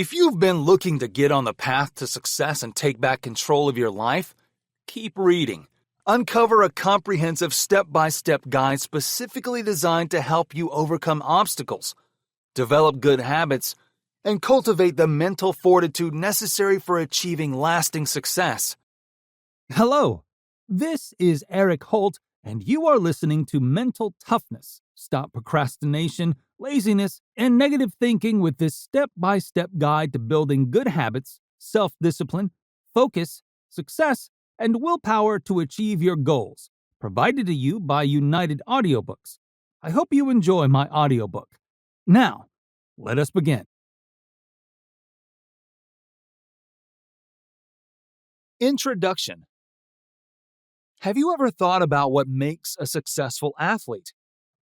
If you've been looking to get on the path to success and take back control of your life, keep reading. Uncover a comprehensive step-by-step guide specifically designed to help you overcome obstacles, develop good habits, and cultivate the mental fortitude necessary for achieving lasting success. Hello, this is Eric Holt, and you are listening to Mental Toughness. Stop procrastination, laziness, and negative thinking with this step-by-step guide to building good habits, self-discipline, focus, success, and willpower to achieve your goals. Provided to you by United Audiobooks. I hope you enjoy my audiobook. Now, let us begin. Introduction. Have you ever thought about what makes a successful athlete,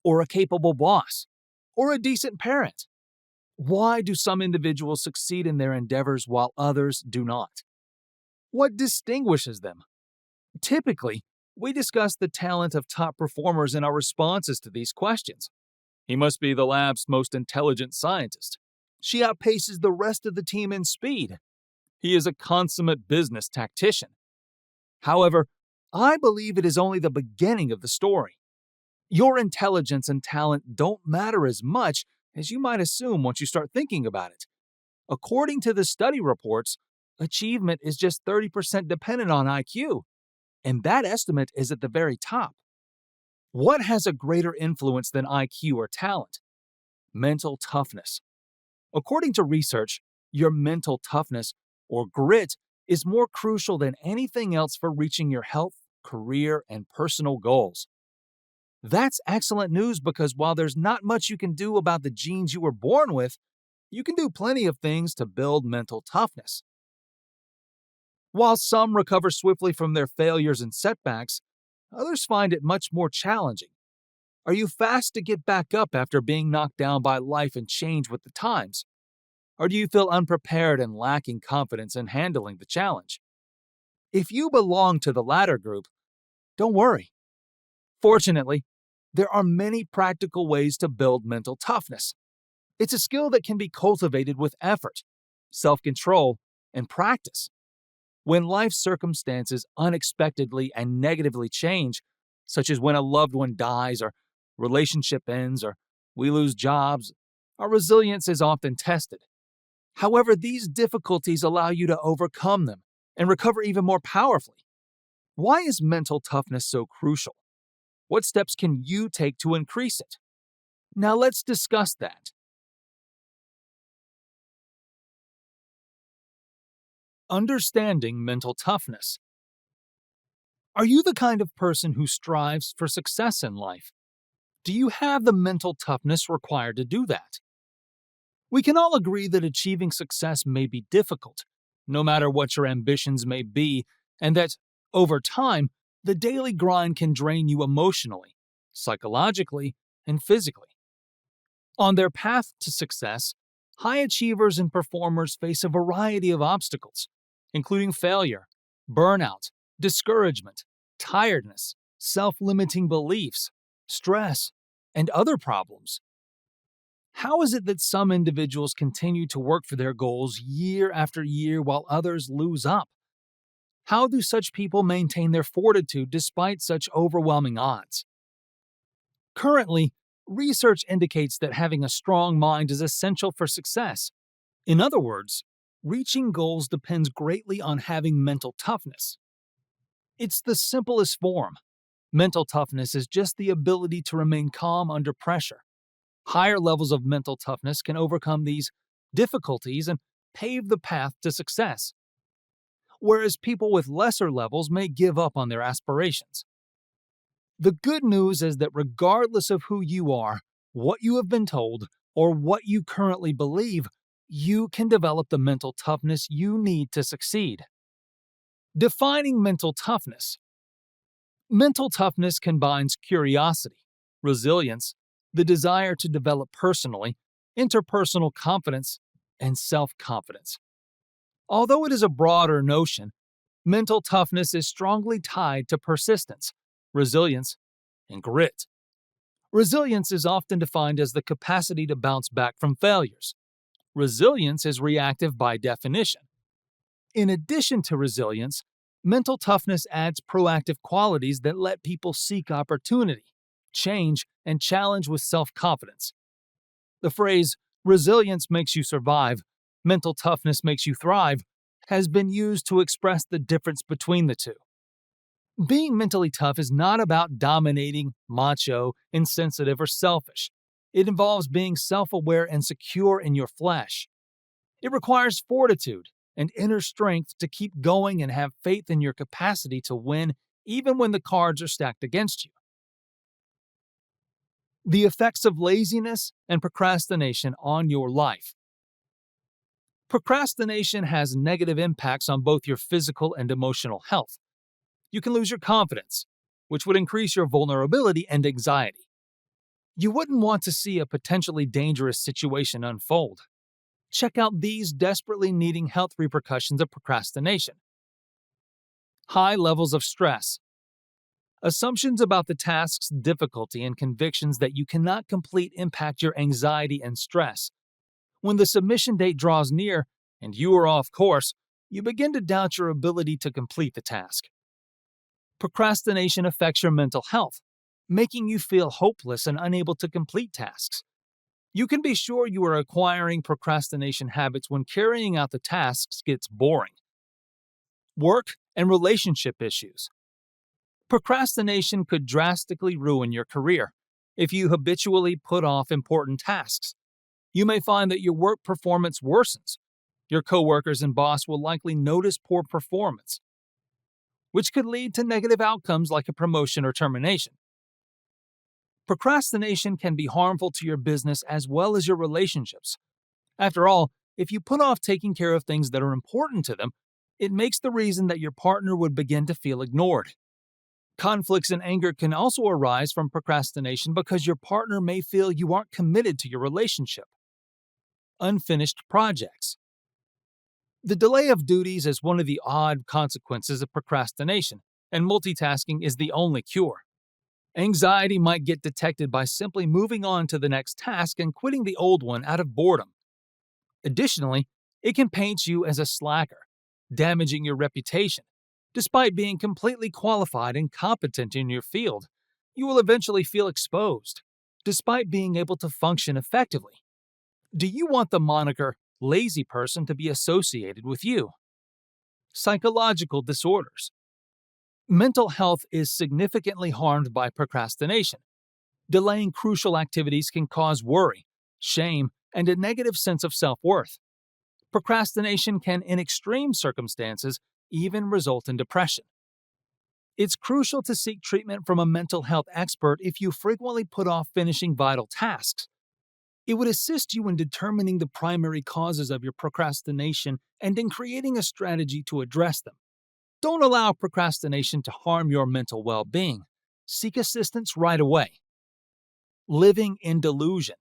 or a capable boss, or a decent parent? Why do some individuals succeed in their endeavors while others do not? What distinguishes them? Typically, we discuss the talent of top performers in our responses to these questions. He must be the lab's most intelligent scientist. She outpaces the rest of the team in speed. He is a consummate business tactician. However, I believe it is only the beginning of the story. Your intelligence and talent don't matter as much as you might assume once you start thinking about it. According to the study reports, achievement is just 30% dependent on IQ, and that estimate is at the very top. What has a greater influence than IQ or talent? Mental toughness. According to research, your mental toughness, or grit, is more crucial than anything else for reaching your health, career, and personal goals. That's excellent news because while there's not much you can do about the genes you were born with, you can do plenty of things to build mental toughness. While some recover swiftly from their failures and setbacks, others find it much more challenging. Are you fast to get back up after being knocked down by life and change with the times? Or do you feel unprepared and lacking confidence in handling the challenge? If you belong to the latter group, don't worry. Fortunately, there are many practical ways to build mental toughness. It's a skill that can be cultivated with effort, self-control, and practice. When life circumstances unexpectedly and negatively change, such as when a loved one dies or relationship ends or we lose jobs, our resilience is often tested. However, these difficulties allow you to overcome them and recover even more powerfully. Why is mental toughness so crucial? What steps can you take to increase it? Now let's discuss that. Understanding mental toughness. Are you the kind of person who strives for success in life? Do you have the mental toughness required to do that? We can all agree that achieving success may be difficult, no matter what your ambitions may be, and that, over time, the daily grind can drain you emotionally, psychologically, and physically. On their path to success, high achievers and performers face a variety of obstacles, including failure, burnout, discouragement, tiredness, self-limiting beliefs, stress, and other problems. How is it that some individuals continue to work for their goals year after year while others lose up? How do such people maintain their fortitude despite such overwhelming odds? Currently, research indicates that having a strong mind is essential for success. In other words, reaching goals depends greatly on having mental toughness. It's the simplest form. Mental toughness is just the ability to remain calm under pressure. Higher levels of mental toughness can overcome these difficulties and pave the path to success, whereas people with lesser levels may give up on their aspirations. The good news is that regardless of who you are, what you have been told, or what you currently believe, you can develop the mental toughness you need to succeed. Defining mental toughness. Mental toughness combines curiosity, resilience, the desire to develop personally, interpersonal confidence, and self-confidence. Although it is a broader notion, mental toughness is strongly tied to persistence, resilience, and grit. Resilience is often defined as the capacity to bounce back from failures. Resilience is reactive by definition. In addition to resilience, mental toughness adds proactive qualities that let people seek opportunity, change, and challenge with self-confidence. The phrase, resilience makes you survive, mental toughness makes you thrive, has been used to express the difference between the two. Being mentally tough is not about dominating, macho, insensitive, or selfish. It involves being self-aware and secure in your flesh. It requires fortitude and inner strength to keep going and have faith in your capacity to win even when the cards are stacked against you. The effects of laziness and procrastination on your life. Procrastination has negative impacts on both your physical and emotional health. You can lose your confidence, which would increase your vulnerability and anxiety. You wouldn't want to see a potentially dangerous situation unfold. Check out these desperately needing health repercussions of procrastination. High levels of stress. Assumptions about the task's difficulty and convictions that you cannot complete impact your anxiety and stress. When the submission date draws near and you are off course, you begin to doubt your ability to complete the task. Procrastination affects your mental health, making you feel hopeless and unable to complete tasks. You can be sure you are acquiring procrastination habits when carrying out the tasks gets boring. Work and relationship issues. Procrastination could drastically ruin your career if you habitually put off important tasks. You may find that your work performance worsens. Your coworkers and boss will likely notice poor performance, which could lead to negative outcomes like a promotion or termination. Procrastination can be harmful to your business as well as your relationships. After all, if you put off taking care of things that are important to them, it makes the reason that your partner would begin to feel ignored. Conflicts and anger can also arise from procrastination because your partner may feel you aren't committed to your relationship. Unfinished projects. The delay of duties is one of the odd consequences of procrastination, and multitasking is the only cure. Anxiety might get detected by simply moving on to the next task and quitting the old one out of boredom. Additionally, it can paint you as a slacker, damaging your reputation. Despite being completely qualified and competent in your field, you will eventually feel exposed, despite being able to function effectively. Do you want the moniker lazy person to be associated with you? Psychological disorders. Mental health is significantly harmed by procrastination. Delaying crucial activities can cause worry, shame, and a negative sense of self-worth. Procrastination can, in extreme circumstances, even result in depression. It's crucial to seek treatment from a mental health expert if you frequently put off finishing vital tasks. It would assist you in determining the primary causes of your procrastination and in creating a strategy to address them. Don't allow procrastination to harm your mental well-being. Seek assistance right away. Living in delusion.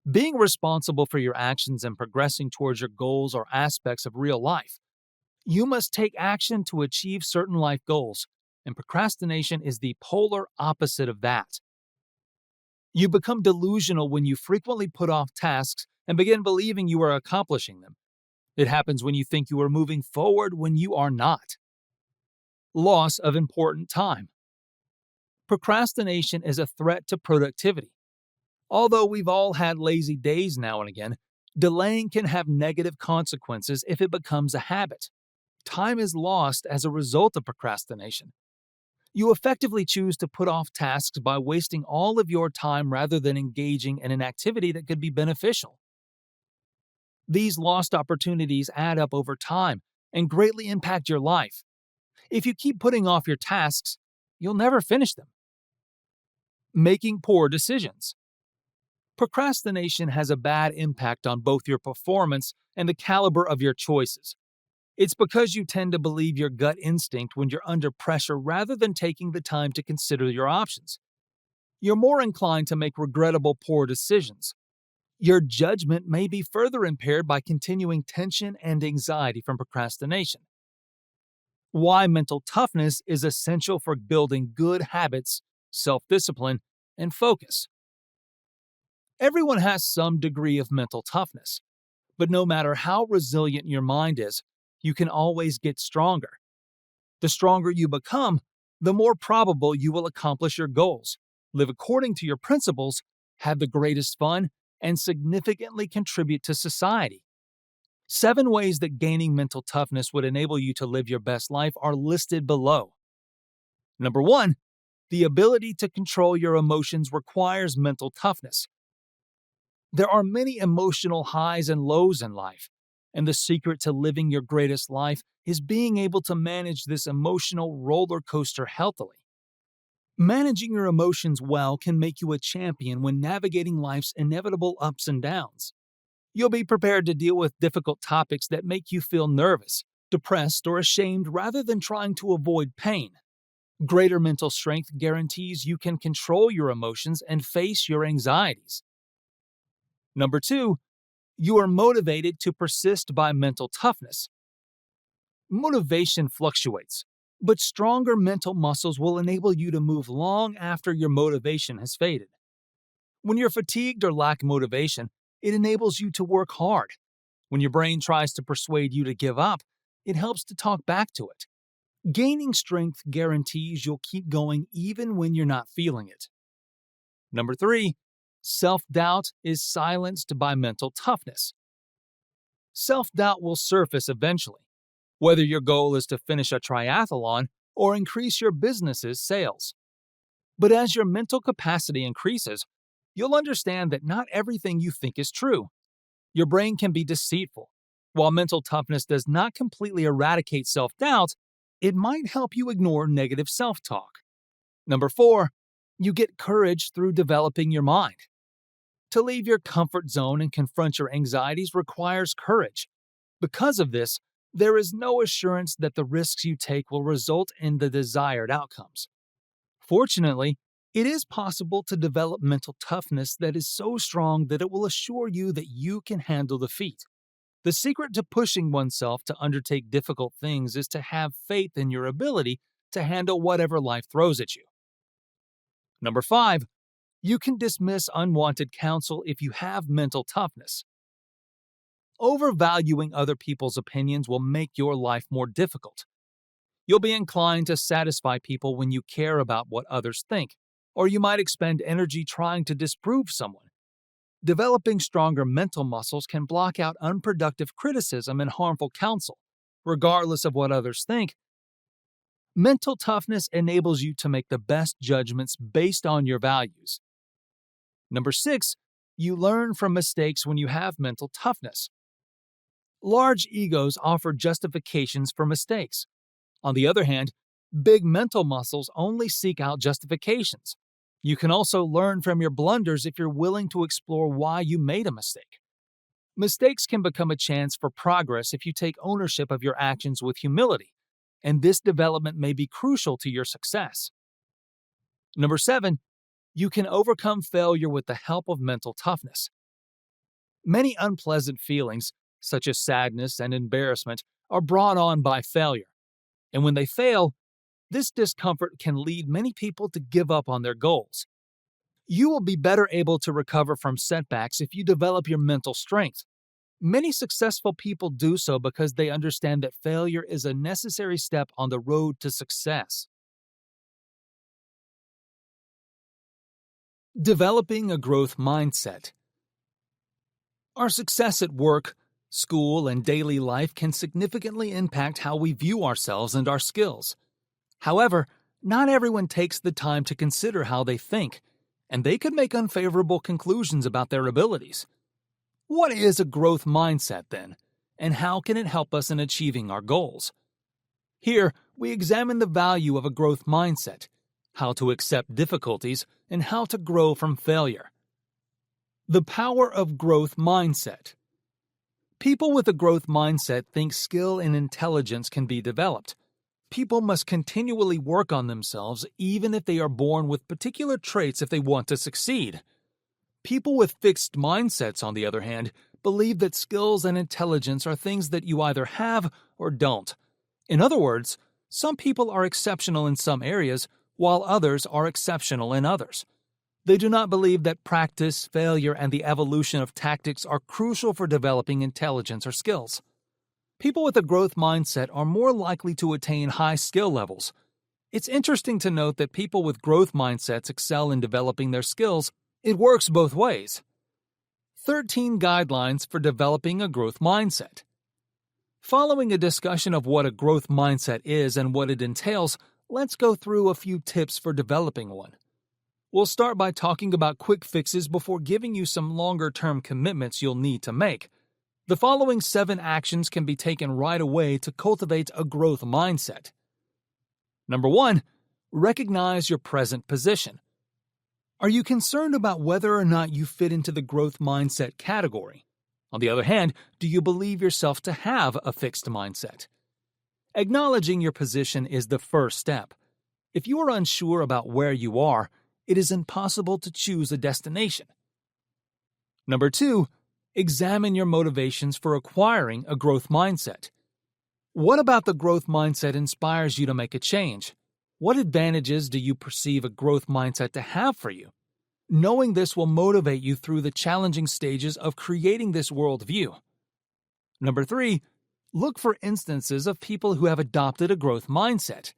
Being responsible for your actions and progressing towards your goals are aspects of real life. You must take action to achieve certain life goals, and procrastination is the polar opposite of that. You become delusional when you frequently put off tasks and begin believing you are accomplishing them. It happens when you think you are moving forward when you are not. Loss of important time. Procrastination is a threat to productivity. Although we've all had lazy days now and again, delaying can have negative consequences if it becomes a habit. Time is lost as a result of procrastination. You effectively choose to put off tasks by wasting all of your time rather than engaging in an activity that could be beneficial. These lost opportunities add up over time and greatly impact your life. If you keep putting off your tasks, you'll never finish them. Making poor decisions. Procrastination has a bad impact on both your performance and the caliber of your choices. It's because you tend to believe your gut instinct when you're under pressure rather than taking the time to consider your options. You're more inclined to make regrettable poor decisions. Your judgment may be further impaired by continuing tension and anxiety from procrastination. Why mental toughness is essential for building good habits, self-discipline, and focus. Everyone has some degree of mental toughness. But no matter how resilient your mind is, you can always get stronger. The stronger you become, the more probable you will accomplish your goals, live according to your principles, have the greatest fun, and significantly contribute to society. 7 ways that gaining mental toughness would enable you to live your best life are listed below. Number 1, the ability to control your emotions requires mental toughness. There are many emotional highs and lows in life, and the secret to living your greatest life is being able to manage this emotional roller coaster healthily. Managing your emotions well can make you a champion when navigating life's inevitable ups and downs. You'll be prepared to deal with difficult topics that make you feel nervous, depressed, or ashamed rather than trying to avoid pain. Greater mental strength guarantees you can control your emotions and face your anxieties. Number 2, you are motivated to persist by mental toughness. Motivation fluctuates, but stronger mental muscles will enable you to move long after your motivation has faded. When you're fatigued or lack motivation, it enables you to work hard. When your brain tries to persuade you to give up, it helps to talk back to it. Gaining strength guarantees you'll keep going even when you're not feeling it. Number 3, self-doubt is silenced by mental toughness. Self-doubt will surface eventually, whether your goal is to finish a triathlon or increase your business's sales. But as your mental capacity increases, you'll understand that not everything you think is true. Your brain can be deceitful. While mental toughness does not completely eradicate self-doubt, it might help you ignore negative self-talk. Number 4, you get courage through developing your mind. To leave your comfort zone and confront your anxieties requires courage. Because of this, there is no assurance that the risks you take will result in the desired outcomes. Fortunately, it is possible to develop mental toughness that is so strong that it will assure you that you can handle defeat. The secret to pushing oneself to undertake difficult things is to have faith in your ability to handle whatever life throws at you. Number 5, you can dismiss unwanted counsel if you have mental toughness. Overvaluing other people's opinions will make your life more difficult. You'll be inclined to satisfy people when you care about what others think, or you might expend energy trying to disprove someone. Developing stronger mental muscles can block out unproductive criticism and harmful counsel, regardless of what others think. Mental toughness enables you to make the best judgments based on your values. Number 6, you learn from mistakes when you have mental toughness. Large egos offer justifications for mistakes. On the other hand, big mental muscles only seek out justifications. You can also learn from your blunders if you're willing to explore why you made a mistake. Mistakes can become a chance for progress if you take ownership of your actions with humility, and this development may be crucial to your success. Number 7, you can overcome failure with the help of mental toughness. Many unpleasant feelings, such as sadness and embarrassment, are brought on by failure. And when they fail, this discomfort can lead many people to give up on their goals. You will be better able to recover from setbacks if you develop your mental strength. Many successful people do so because they understand that failure is a necessary step on the road to success. Developing a growth mindset. Our success at work, school, and daily life can significantly impact how we view ourselves and our skills. However, not everyone takes the time to consider how they think, and they could make unfavorable conclusions about their abilities. What is a growth mindset, then, and how can it help us in achieving our goals? Here, we examine the value of a growth mindset, how to accept difficulties, and how to grow from failure. The power of growth mindset. People with a growth mindset think skill and intelligence can be developed. People must continually work on themselves even if they are born with particular traits if they want to succeed. People with fixed mindsets, on the other hand, believe that skills and intelligence are things that you either have or don't. In other words, some people are exceptional in some areas, while others are exceptional in others. They do not believe that practice, failure, and the evolution of tactics are crucial for developing intelligence or skills. People with a growth mindset are more likely to attain high skill levels. It's interesting to note that people with growth mindsets excel in developing their skills. It works both ways. 13 guidelines for developing a growth mindset. Following a discussion of what a growth mindset is and what it entails, let's go through a few tips for developing one. We'll start by talking about quick fixes before giving you some longer-term commitments you'll need to make. The following 7 actions can be taken right away to cultivate a growth mindset. Number 1, recognize your present position. Are you concerned about whether or not you fit into the growth mindset category? On the other hand, do you believe yourself to have a fixed mindset? Acknowledging your position is the first step. If you are unsure about where you are, it is impossible to choose a destination. Number 2, examine your motivations for acquiring a growth mindset. What about the growth mindset inspires you to make a change? What advantages do you perceive a growth mindset to have for you? Knowing this will motivate you through the challenging stages of creating this worldview. Number 3, look for instances of people who have adopted a growth mindset.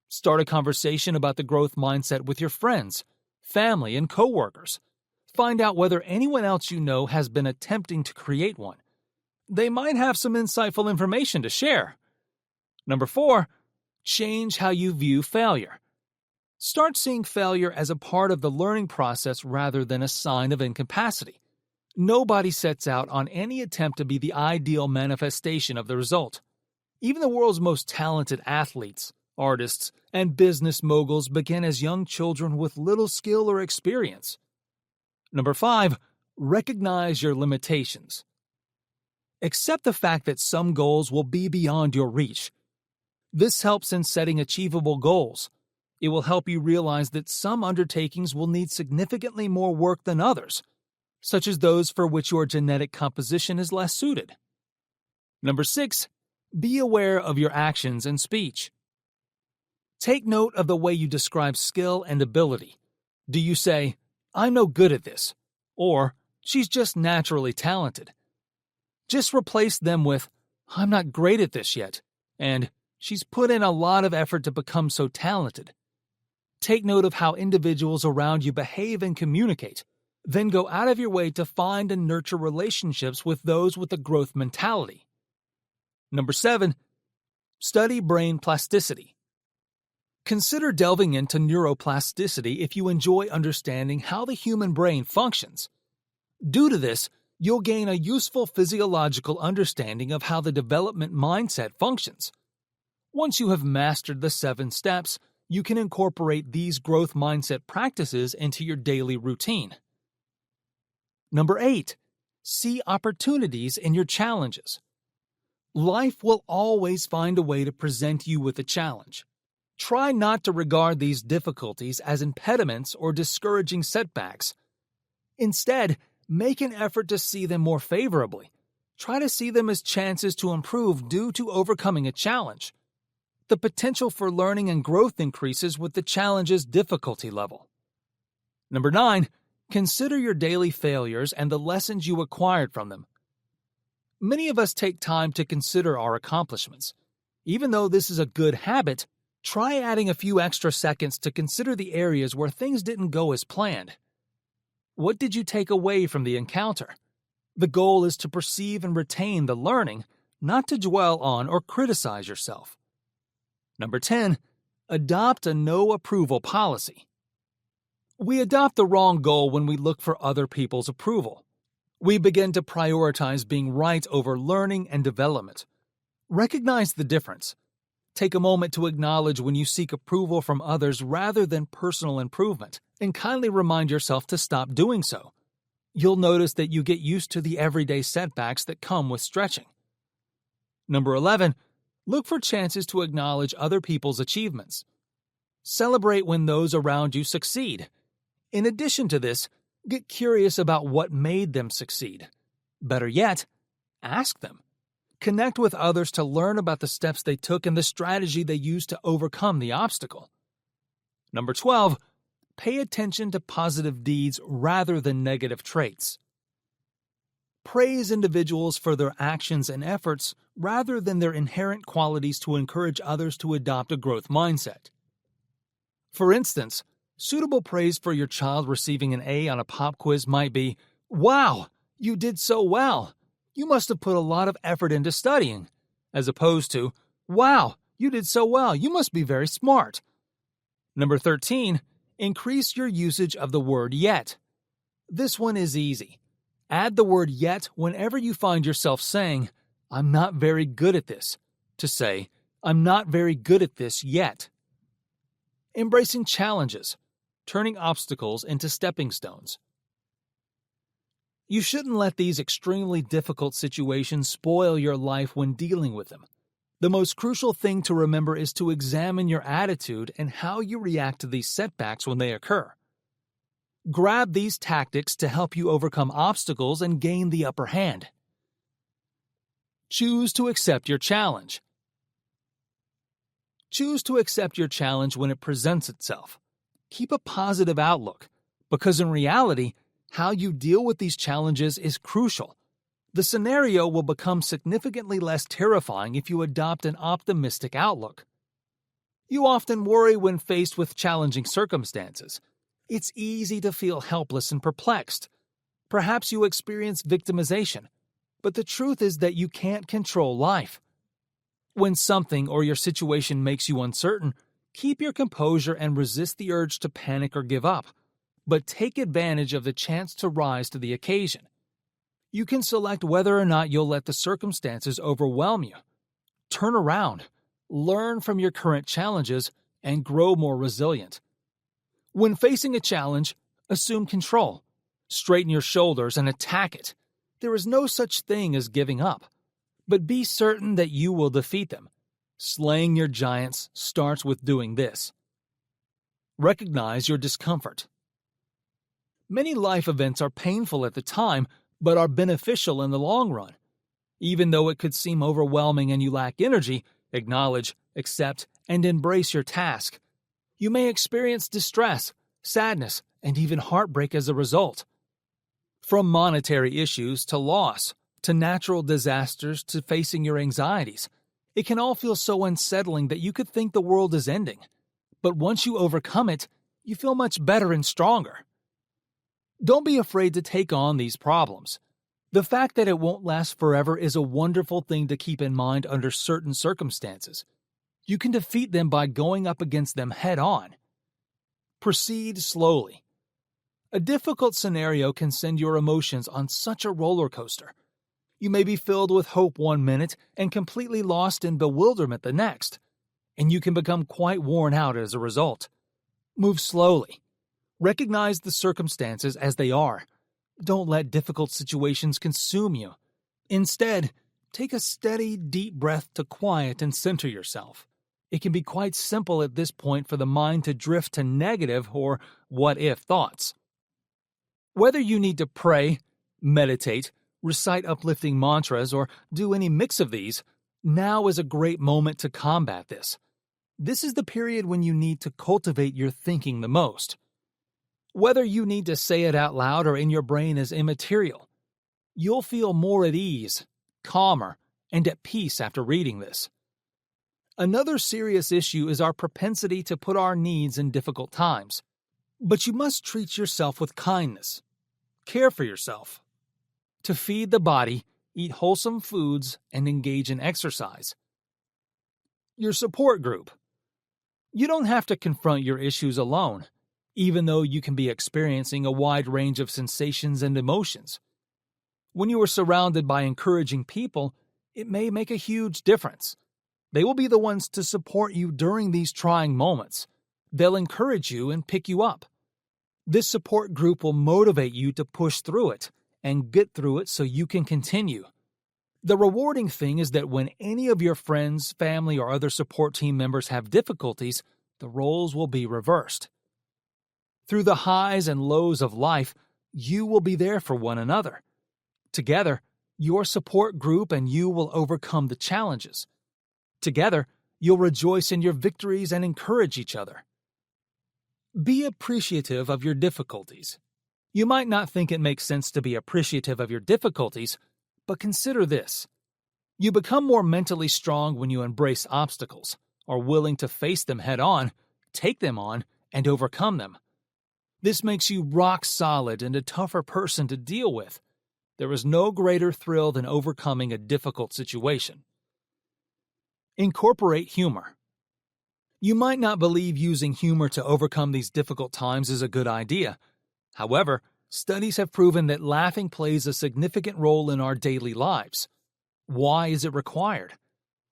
Start a conversation about the growth mindset with your friends, family, and coworkers. Find out whether anyone else you know has been attempting to create one. They might have some insightful information to share. Number 4, change how you view failure. Start seeing failure as a part of the learning process rather than a sign of incapacity. Nobody sets out on any attempt to be the ideal manifestation of the result. Even the world's most talented athletes, artists, and business moguls begin as young children with little skill or experience. Number 5, recognize your limitations. Accept the fact that some goals will be beyond your reach. This helps in setting achievable goals. It will help you realize that some undertakings will need significantly more work than others, such as those for which your genetic composition is less suited. Number 6, be aware of your actions and speech. Take note of the way you describe skill and ability. Do you say, "I'm no good at this," or "she's just naturally talented"? Just replace them with, "I'm not great at this yet," and "she's put in a lot of effort to become so talented." Take note of how individuals around you behave and communicate. Then go out of your way to find and nurture relationships with those with a growth mentality. Number 7, study brain plasticity. Consider delving into neuroplasticity if you enjoy understanding how the human brain functions. Due to this, you'll gain a useful physiological understanding of how the development mindset functions. Once you have mastered the 7 steps, you can incorporate these growth mindset practices into your daily routine. Number 8, see opportunities in your challenges. Life will always find a way to present you with a challenge. Try not to regard these difficulties as impediments or discouraging setbacks. Instead, make an effort to see them more favorably. Try to see them as chances to improve due to overcoming a challenge. The potential for learning and growth increases with the challenge's difficulty level. Number 9, consider your daily failures and the lessons you acquired from them. Many of us take time to consider our accomplishments. Even though this is a good habit, try adding a few extra seconds to consider the areas where things didn't go as planned. What did you take away from the encounter? The goal is to perceive and retain the learning, not to dwell on or criticize yourself. Number 10, adopt a no-approval policy. We adopt the wrong goal when we look for other people's approval. We begin to prioritize being right over learning and development. Recognize the difference. Take a moment to acknowledge when you seek approval from others rather than personal improvement, and kindly remind yourself to stop doing so. You'll notice that you get used to the everyday setbacks that come with stretching. Number 11, look for chances to acknowledge other people's achievements. Celebrate when those around you succeed. In addition to this, get curious about what made them succeed. Better yet, ask them. Connect with others to learn about the steps they took and the strategy they used to overcome the obstacle. Number 12, Pay attention to positive deeds rather than negative traits. Praise individuals for their actions and efforts rather than their inherent qualities to encourage others to adopt a growth mindset. For instance, suitable praise for your child receiving an A on a pop quiz might be, "Wow, you did so well. You must have put a lot of effort into studying," as opposed to, "Wow, you did so well. You must be very smart." Number 13, increase your usage of the word yet. This one is easy. Add the word yet whenever you find yourself saying, "I'm not very good at this," to say, "I'm not very good at this yet." Embracing challenges, turning obstacles into stepping stones. You shouldn't let these extremely difficult situations spoil your life when dealing with them. The most crucial thing to remember is to examine your attitude and how you react to these setbacks when they occur. Grab these tactics to help you overcome obstacles and gain the upper hand. Choose to accept your challenge. Choose to accept your challenge when it presents itself. Keep a positive outlook, because in reality, how you deal with these challenges is crucial. The scenario will become significantly less terrifying if you adopt an optimistic outlook. You often worry when faced with challenging circumstances. It's easy to feel helpless and perplexed. Perhaps you experience victimization, but the truth is that you can't control life. When something or your situation makes you uncertain, keep your composure and resist the urge to panic or give up, but take advantage of the chance to rise to the occasion. You can select whether or not you'll let the circumstances overwhelm you. Turn around, learn from your current challenges, and grow more resilient. When facing a challenge, assume control. Straighten your shoulders and attack it. There is no such thing as giving up, but be certain that you will defeat them. Slaying your giants starts with doing this. Recognize your discomfort. Many life events are painful at the time, but are beneficial in the long run. Even though it could seem overwhelming and you lack energy, acknowledge, accept, and embrace your task. You may experience distress, sadness, and even heartbreak as a result. From monetary issues to loss, to natural disasters to facing your anxieties, it can all feel so unsettling that you could think the world is ending. But once you overcome it, you feel much better and stronger. Don't be afraid to take on these problems. The fact that it won't last forever is a wonderful thing to keep in mind under certain circumstances. You can defeat them by going up against them head on. Proceed slowly. A difficult scenario can send your emotions on such a roller coaster. You may be filled with hope one minute and completely lost in bewilderment the next, and you can become quite worn out as a result. Move slowly. Recognize the circumstances as they are. Don't let difficult situations consume you. Instead, take a steady, deep breath to quiet and center yourself. It can be quite simple at this point for the mind to drift to negative or what-if thoughts. Whether you need to pray, meditate, recite uplifting mantras, or do any mix of these, now is a great moment to combat this. This is the period when you need to cultivate your thinking the most. Whether you need to say it out loud or in your brain is immaterial. You'll feel more at ease, calmer, and at peace after reading this. Another serious issue is our propensity to put our needs in difficult times. But you must treat yourself with kindness. Care for yourself. To feed the body, eat wholesome foods, and engage in exercise. Your support group. You don't have to confront your issues alone, even though you can be experiencing a wide range of sensations and emotions. When you are surrounded by encouraging people, it may make a huge difference. They will be the ones to support you during these trying moments. They'll encourage you and pick you up. This support group will motivate you to push through it and get through it so you can continue. The rewarding thing is that when any of your friends, family, or other support team members have difficulties, the roles will be reversed. Through the highs and lows of life, you will be there for one another. Together, your support group and you will overcome the challenges. Together, you'll rejoice in your victories and encourage each other. Be appreciative of your difficulties. You might not think it makes sense to be appreciative of your difficulties, but consider this. You become more mentally strong when you embrace obstacles, are willing to face them head on, take them on, and overcome them. This makes you rock solid and a tougher person to deal with. There is no greater thrill than overcoming a difficult situation. Incorporate humor. You might not believe using humor to overcome these difficult times is a good idea. However, studies have proven that laughing plays a significant role in our daily lives. Why is it required?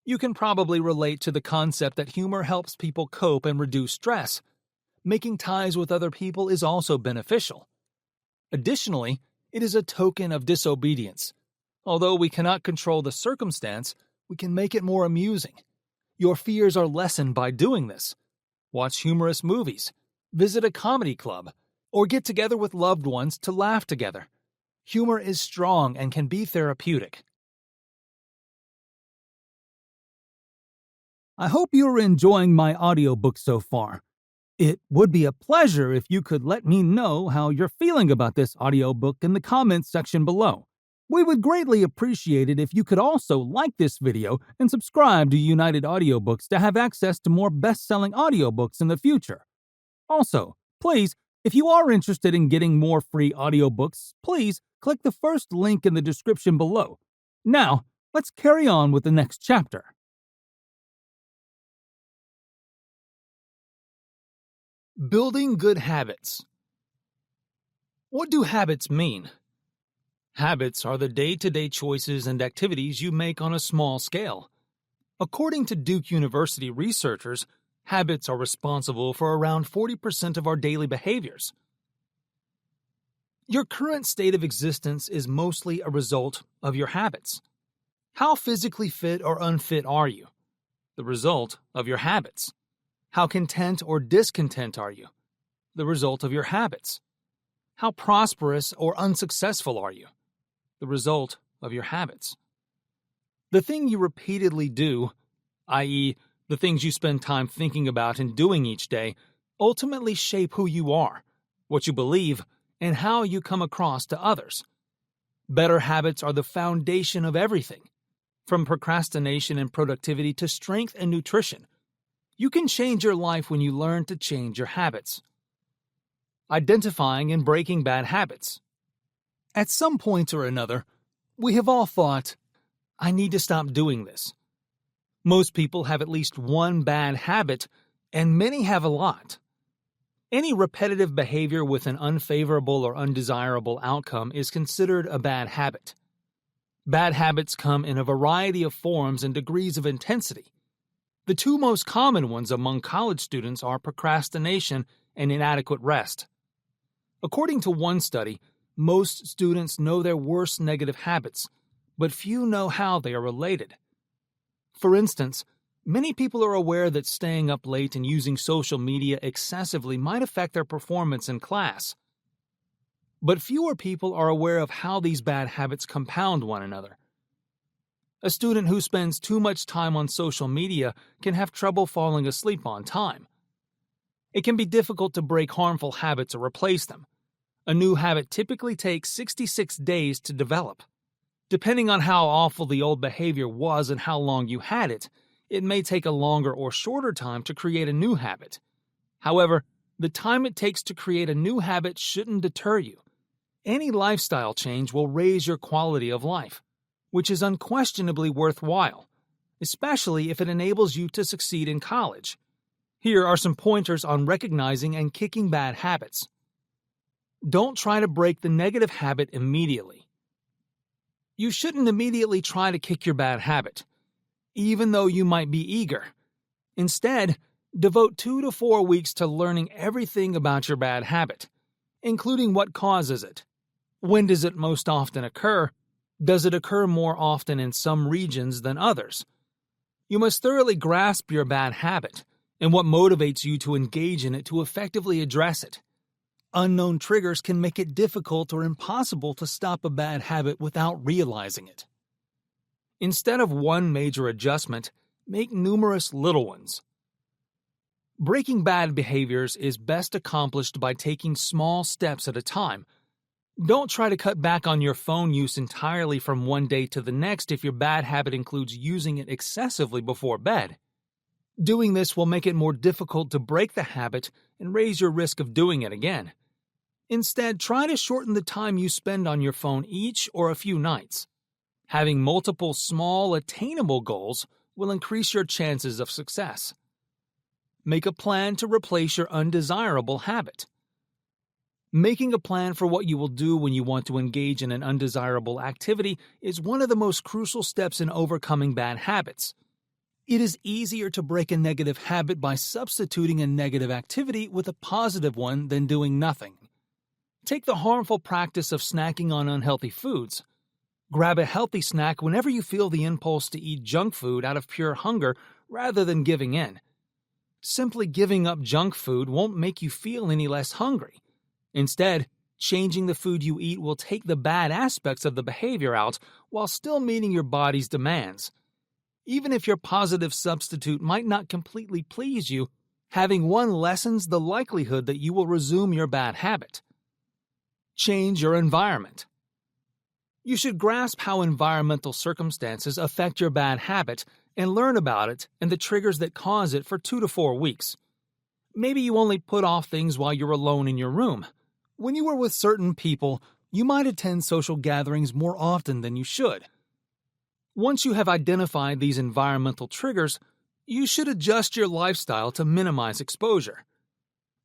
You can probably relate to the concept that humor helps people cope and reduce stress. Making ties with other people is also beneficial. Additionally, it is a token of disobedience. Although we cannot control the circumstance, we can make it more amusing. Your fears are lessened by doing this. Watch humorous movies, visit a comedy club, or get together with loved ones to laugh together. Humor is strong and can be therapeutic. I hope you're enjoying my audiobook so far. It would be a pleasure if you could let me know how you're feeling about this audiobook in the comments section below. We would greatly appreciate it if you could also like this video and subscribe to United Audiobooks to have access to more best-selling audiobooks in the future. Also, please, if you are interested in getting more free audiobooks, please click the first link in the description below. Now, let's carry on with the next chapter. Building good habits. What do habits mean? Habits are the day-to-day choices and activities you make on a small scale. According to Duke University researchers, habits are responsible for around 40% of our daily behaviors. Your current state of existence is mostly a result of your habits. How physically fit or unfit are you? The result of your habits. How content or discontent are you? The result of your habits. How prosperous or unsuccessful are you? The result of your habits. The thing you repeatedly do, i.e., the things you spend time thinking about and doing each day, ultimately shape who you are, what you believe, and how you come across to others. Better habits are the foundation of everything, from procrastination and productivity to strength and nutrition. You can change your life when you learn to change your habits. Identifying and breaking bad habits. At some point or another, we have all thought, I need to stop doing this. Most people have at least one bad habit, and many have a lot. Any repetitive behavior with an unfavorable or undesirable outcome is considered a bad habit. Bad habits come in a variety of forms and degrees of intensity. The two most common ones among college students are procrastination and inadequate rest. According to one study, most students know their worst negative habits, but few know how they are related. For instance, many people are aware that staying up late and using social media excessively might affect their performance in class. But fewer people are aware of how these bad habits compound one another. A student who spends too much time on social media can have trouble falling asleep on time. It can be difficult to break harmful habits or replace them. A new habit typically takes 66 days to develop. Depending on how awful the old behavior was and how long you had it, it may take a longer or shorter time to create a new habit. However, the time it takes to create a new habit shouldn't deter you. Any lifestyle change will raise your quality of life, which is unquestionably worthwhile, especially if it enables you to succeed in college. Here are some pointers on recognizing and kicking bad habits. Don't try to break the negative habit immediately. You shouldn't immediately try to kick your bad habit, even though you might be eager. Instead, devote 2 to 4 weeks to learning everything about your bad habit, including what causes it. When does it most often occur? Does it occur more often in some regions than others? You must thoroughly grasp your bad habit and what motivates you to engage in it to effectively address it. Unknown triggers can make it difficult or impossible to stop a bad habit without realizing it. Instead of one major adjustment, make numerous little ones. Breaking bad behaviors is best accomplished by taking small steps at a time. Don't try to cut back on your phone use entirely from one day to the next if your bad habit includes using it excessively before bed. Doing this will make it more difficult to break the habit and raise your risk of doing it again. Instead, try to shorten the time you spend on your phone each or a few nights. Having multiple small, attainable goals will increase your chances of success. Make a plan to replace your undesirable habit. Making a plan for what you will do when you want to engage in an undesirable activity is one of the most crucial steps in overcoming bad habits. It is easier to break a negative habit by substituting a negative activity with a positive one than doing nothing. Take the harmful practice of snacking on unhealthy foods. Grab a healthy snack whenever you feel the impulse to eat junk food out of pure hunger rather than giving in. Simply giving up junk food won't make you feel any less hungry. Instead, changing the food you eat will take the bad aspects of the behavior out while still meeting your body's demands. Even if your positive substitute might not completely please you, having one lessens the likelihood that you will resume your bad habit. Change your environment. You should grasp how environmental circumstances affect your bad habit and learn about it and the triggers that cause it for 2 to 4 weeks. Maybe you only put off things while you're alone in your room. When you are with certain people, you might attend social gatherings more often than you should. Once you have identified these environmental triggers, you should adjust your lifestyle to minimize exposure.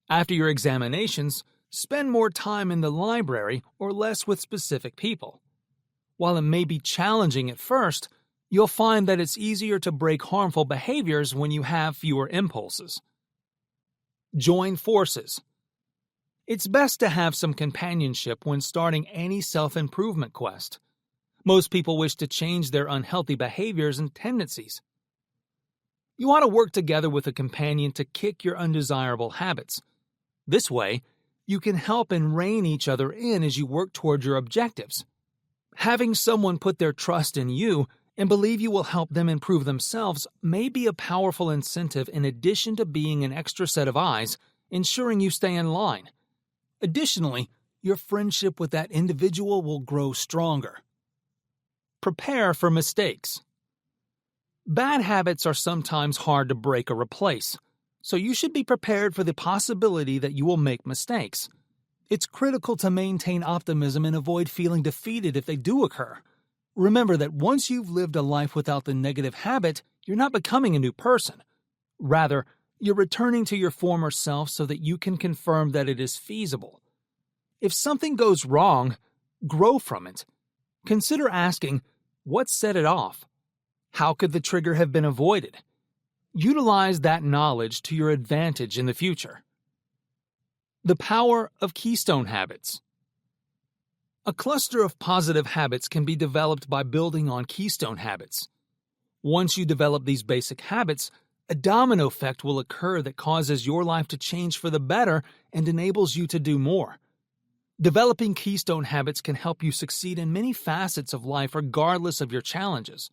After your examinations, spend more time in the library or less with specific people. While it may be challenging at first, you'll find that it's easier to break harmful behaviors when you have fewer impulses. Join forces. It's best to have some companionship when starting any self-improvement quest. Most people wish to change their unhealthy behaviors and tendencies. You want to work together with a companion to kick your undesirable habits. This way, you can help and rein each other in as you work toward your objectives. Having someone put their trust in you and believe you will help them improve themselves may be a powerful incentive in addition to being an extra set of eyes, ensuring you stay in line. Additionally, your friendship with that individual will grow stronger. Prepare for mistakes. Bad habits are sometimes hard to break or replace, so you should be prepared for the possibility that you will make mistakes. It's critical to maintain optimism and avoid feeling defeated if they do occur. Remember that once you've lived a life without the negative habit, you're not becoming a new person. Rather, you're returning to your former self so that you can confirm that it is feasible. If something goes wrong, grow from it. Consider asking, what set it off? How could the trigger have been avoided? Utilize that knowledge to your advantage in the future. The power of keystone habits. A cluster of positive habits can be developed by building on keystone habits. Once you develop these basic habits, a domino effect will occur that causes your life to change for the better and enables you to do more. Developing keystone habits can help you succeed in many facets of life regardless of your challenges.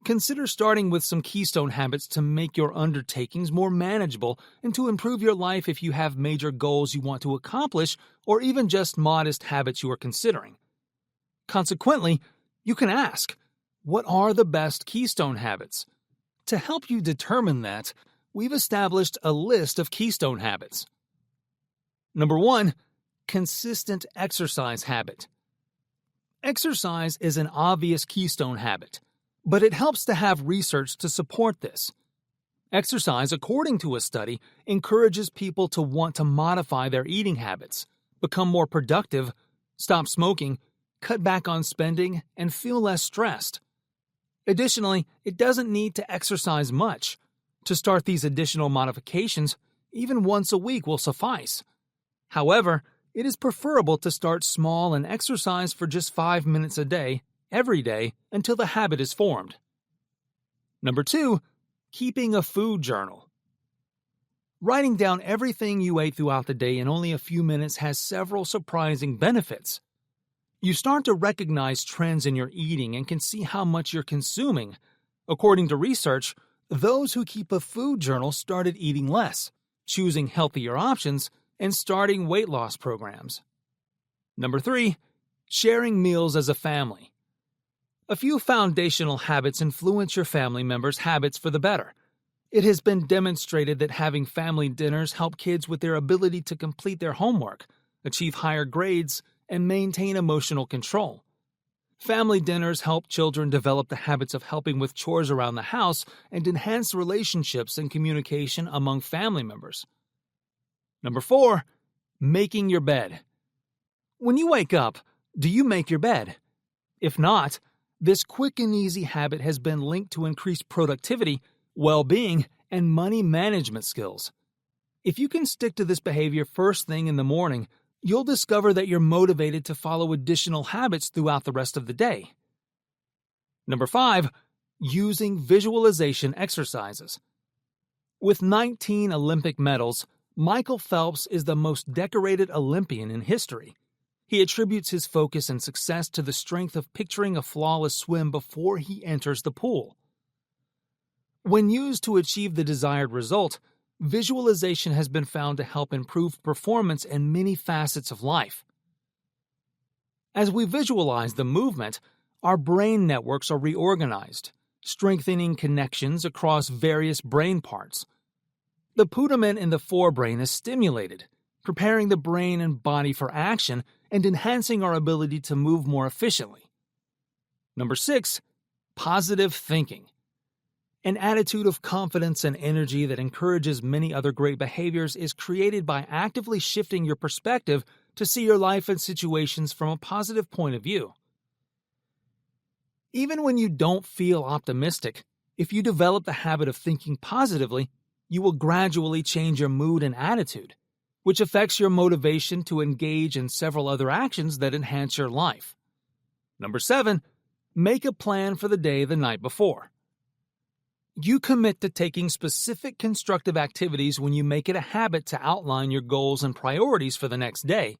Consider starting with some keystone habits to make your undertakings more manageable and to improve your life if you have major goals you want to accomplish or even just modest habits you are considering. Consequently, you can ask, what are the best keystone habits? To help you determine that, we've established a list of keystone habits. Number 1, consistent exercise habit. Exercise is an obvious keystone habit, but it helps to have research to support this. Exercise, according to a study, encourages people to want to modify their eating habits, become more productive, stop smoking, cut back on spending, and feel less stressed. Additionally, it doesn't need to exercise much. To start these additional modifications, even once a week will suffice. However, it is preferable to start small and exercise for just 5 minutes a day, every day, until the habit is formed. Number 2, keeping a food journal. Writing down everything you ate throughout the day in only a few minutes has several surprising benefits. You start to recognize trends in your eating and can see how much you're consuming. According to research, Those who keep a food journal started eating less, choosing healthier options, and starting weight loss programs. Number 3. Sharing meals as a family. A few foundational habits influence your family members' habits for the better. It has been demonstrated that having family dinners help kids with their ability to complete their homework, achieve higher grades, and maintain emotional control. Family dinners help children develop the habits of helping with chores around the house and enhance relationships and communication among family members. Number 4. Making your bed. When you wake up, do you make your bed? If not, this quick and easy habit has been linked to increased productivity, well-being, and money management skills. If you can stick to this behavior first thing in the morning, you'll discover that you're motivated to follow additional habits throughout the rest of the day. Number 5. Using visualization exercises. With 19 Olympic medals, Michael Phelps is the most decorated Olympian in history. He attributes his focus and success to the strength of picturing a flawless swim before he enters the pool. When used to achieve the desired result, visualization has been found to help improve performance in many facets of life. As we visualize the movement, our brain networks are reorganized, strengthening connections across various brain parts. The putamen in the forebrain is stimulated, preparing the brain and body for action and enhancing our ability to move more efficiently. Number 6. Positive thinking. An attitude of confidence and energy that encourages many other great behaviors is created by actively shifting your perspective to see your life and situations from a positive point of view. Even when you don't feel optimistic, if you develop the habit of thinking positively, you will gradually change your mood and attitude, which affects your motivation to engage in several other actions that enhance your life. Number 7. Make a plan for the day the night before. You commit to taking specific constructive activities when you make it a habit to outline your goals and priorities for the next day.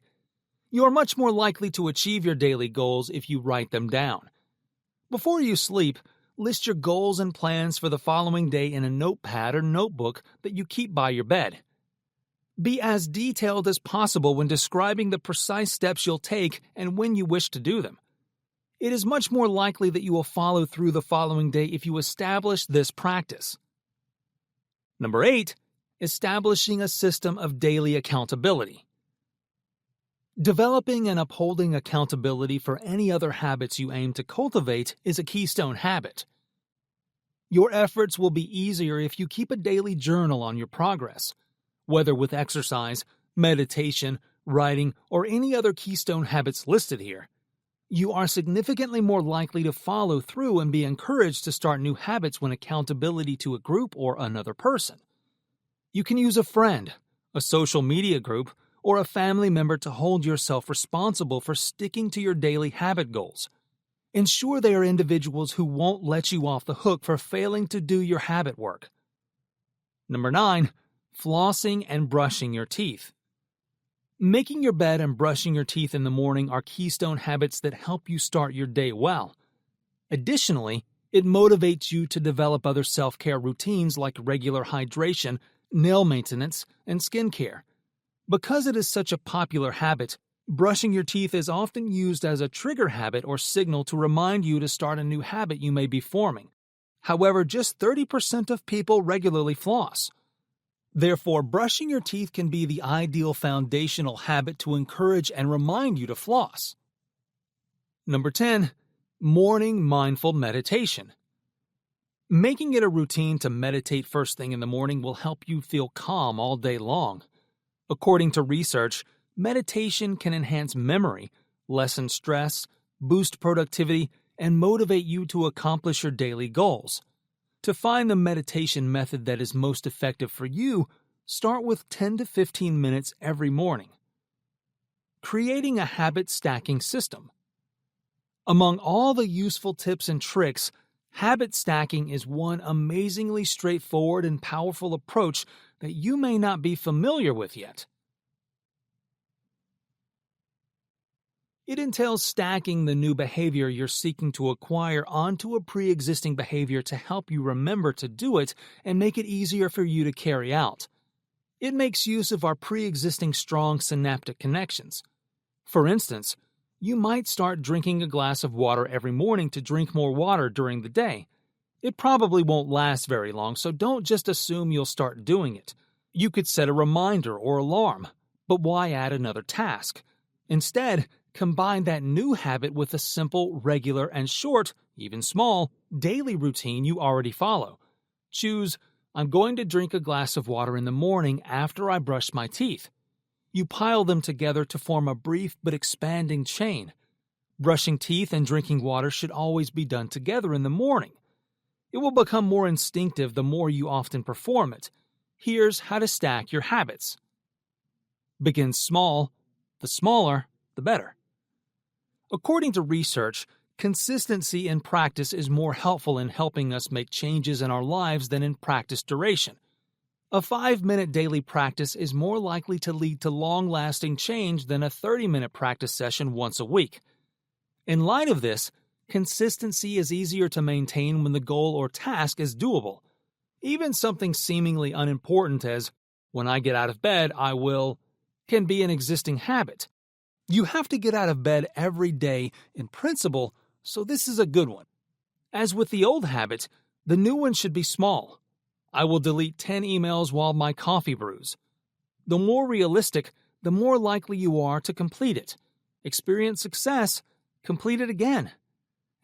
You are much more likely to achieve your daily goals if you write them down. Before you sleep, list your goals and plans for the following day in a notepad or notebook that you keep by your bed. Be as detailed as possible when describing the precise steps you'll take and when you wish to do them. It is much more likely that you will follow through the following day if you establish this practice. Number 8. Establishing a system of daily accountability. Developing and upholding accountability for any other habits you aim to cultivate is a keystone habit. Your efforts will be easier if you keep a daily journal on your progress, whether with exercise, meditation, writing, or any other keystone habits listed here. You are significantly more likely to follow through and be encouraged to start new habits when accountability to a group or another person. You can use a friend, a social media group, or a family member to hold yourself responsible for sticking to your daily habit goals. Ensure they are individuals who won't let you off the hook for failing to do your habit work. Number 9. Flossing and brushing your teeth. Making your bed and brushing your teeth in the morning are keystone habits that help you start your day well. Additionally, it motivates you to develop other self-care routines like regular hydration, nail maintenance, and skincare. Because it is such a popular habit, brushing your teeth is often used as a trigger habit or signal to remind you to start a new habit you may be forming. However, just 30% of people regularly floss. Therefore, brushing your teeth can be the ideal foundational habit to encourage and remind you to floss. Number 10. Morning mindful meditation. Making it a routine to meditate first thing in the morning will help you feel calm all day long. According to research, meditation can enhance memory, lessen stress, boost productivity, and motivate you to accomplish your daily goals. To find the meditation method that is most effective for you, start with 10 to 15 minutes every morning. Creating a habit stacking system. Among all the useful tips and tricks, habit stacking is one amazingly straightforward and powerful approach that you may not be familiar with yet. It entails stacking the new behavior you're seeking to acquire onto a pre-existing behavior to help you remember to do it and make it easier for you to carry out. It makes use of our pre-existing strong synaptic connections. For instance, you might start drinking a glass of water every morning to drink more water during the day. It probably won't last very long, so don't just assume you'll start doing it. You could set a reminder or alarm, but why add another task? Instead, combine that new habit with a simple, regular, and short, even small, daily routine you already follow. Choose, I'm going to drink a glass of water in the morning after I brush my teeth. You pile them together to form a brief but expanding chain. Brushing teeth and drinking water should always be done together in the morning. It will become more instinctive the more you often perform it. Here's how to stack your habits. Begin small. The smaller, the better. According to research, consistency in practice is more helpful in helping us make changes in our lives than in practice duration. A 5-minute daily practice is more likely to lead to long-lasting change than a 30-minute practice session once a week. In light of this, consistency is easier to maintain when the goal or task is doable. Even something seemingly unimportant as, when I get out of bed, I will, can be an existing habit. You have to get out of bed every day in principle, so this is a good one. As with the old habit, the new one should be small. I will delete 10 emails while my coffee brews. The more realistic, the more likely you are to complete it. Experience success, complete it again.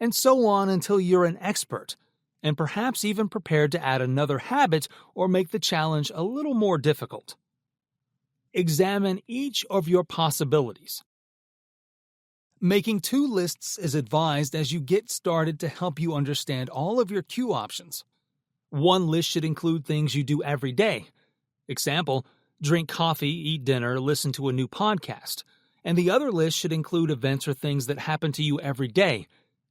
And so on until you're an expert, and perhaps even prepared to add another habit or make the challenge a little more difficult. Examine each of your possibilities. Making 2 lists is advised as you get started to help you understand all of your cue options. One list should include things you do every day. Example, drink coffee, eat dinner, listen to a new podcast. And the other list should include events or things that happen to you every day.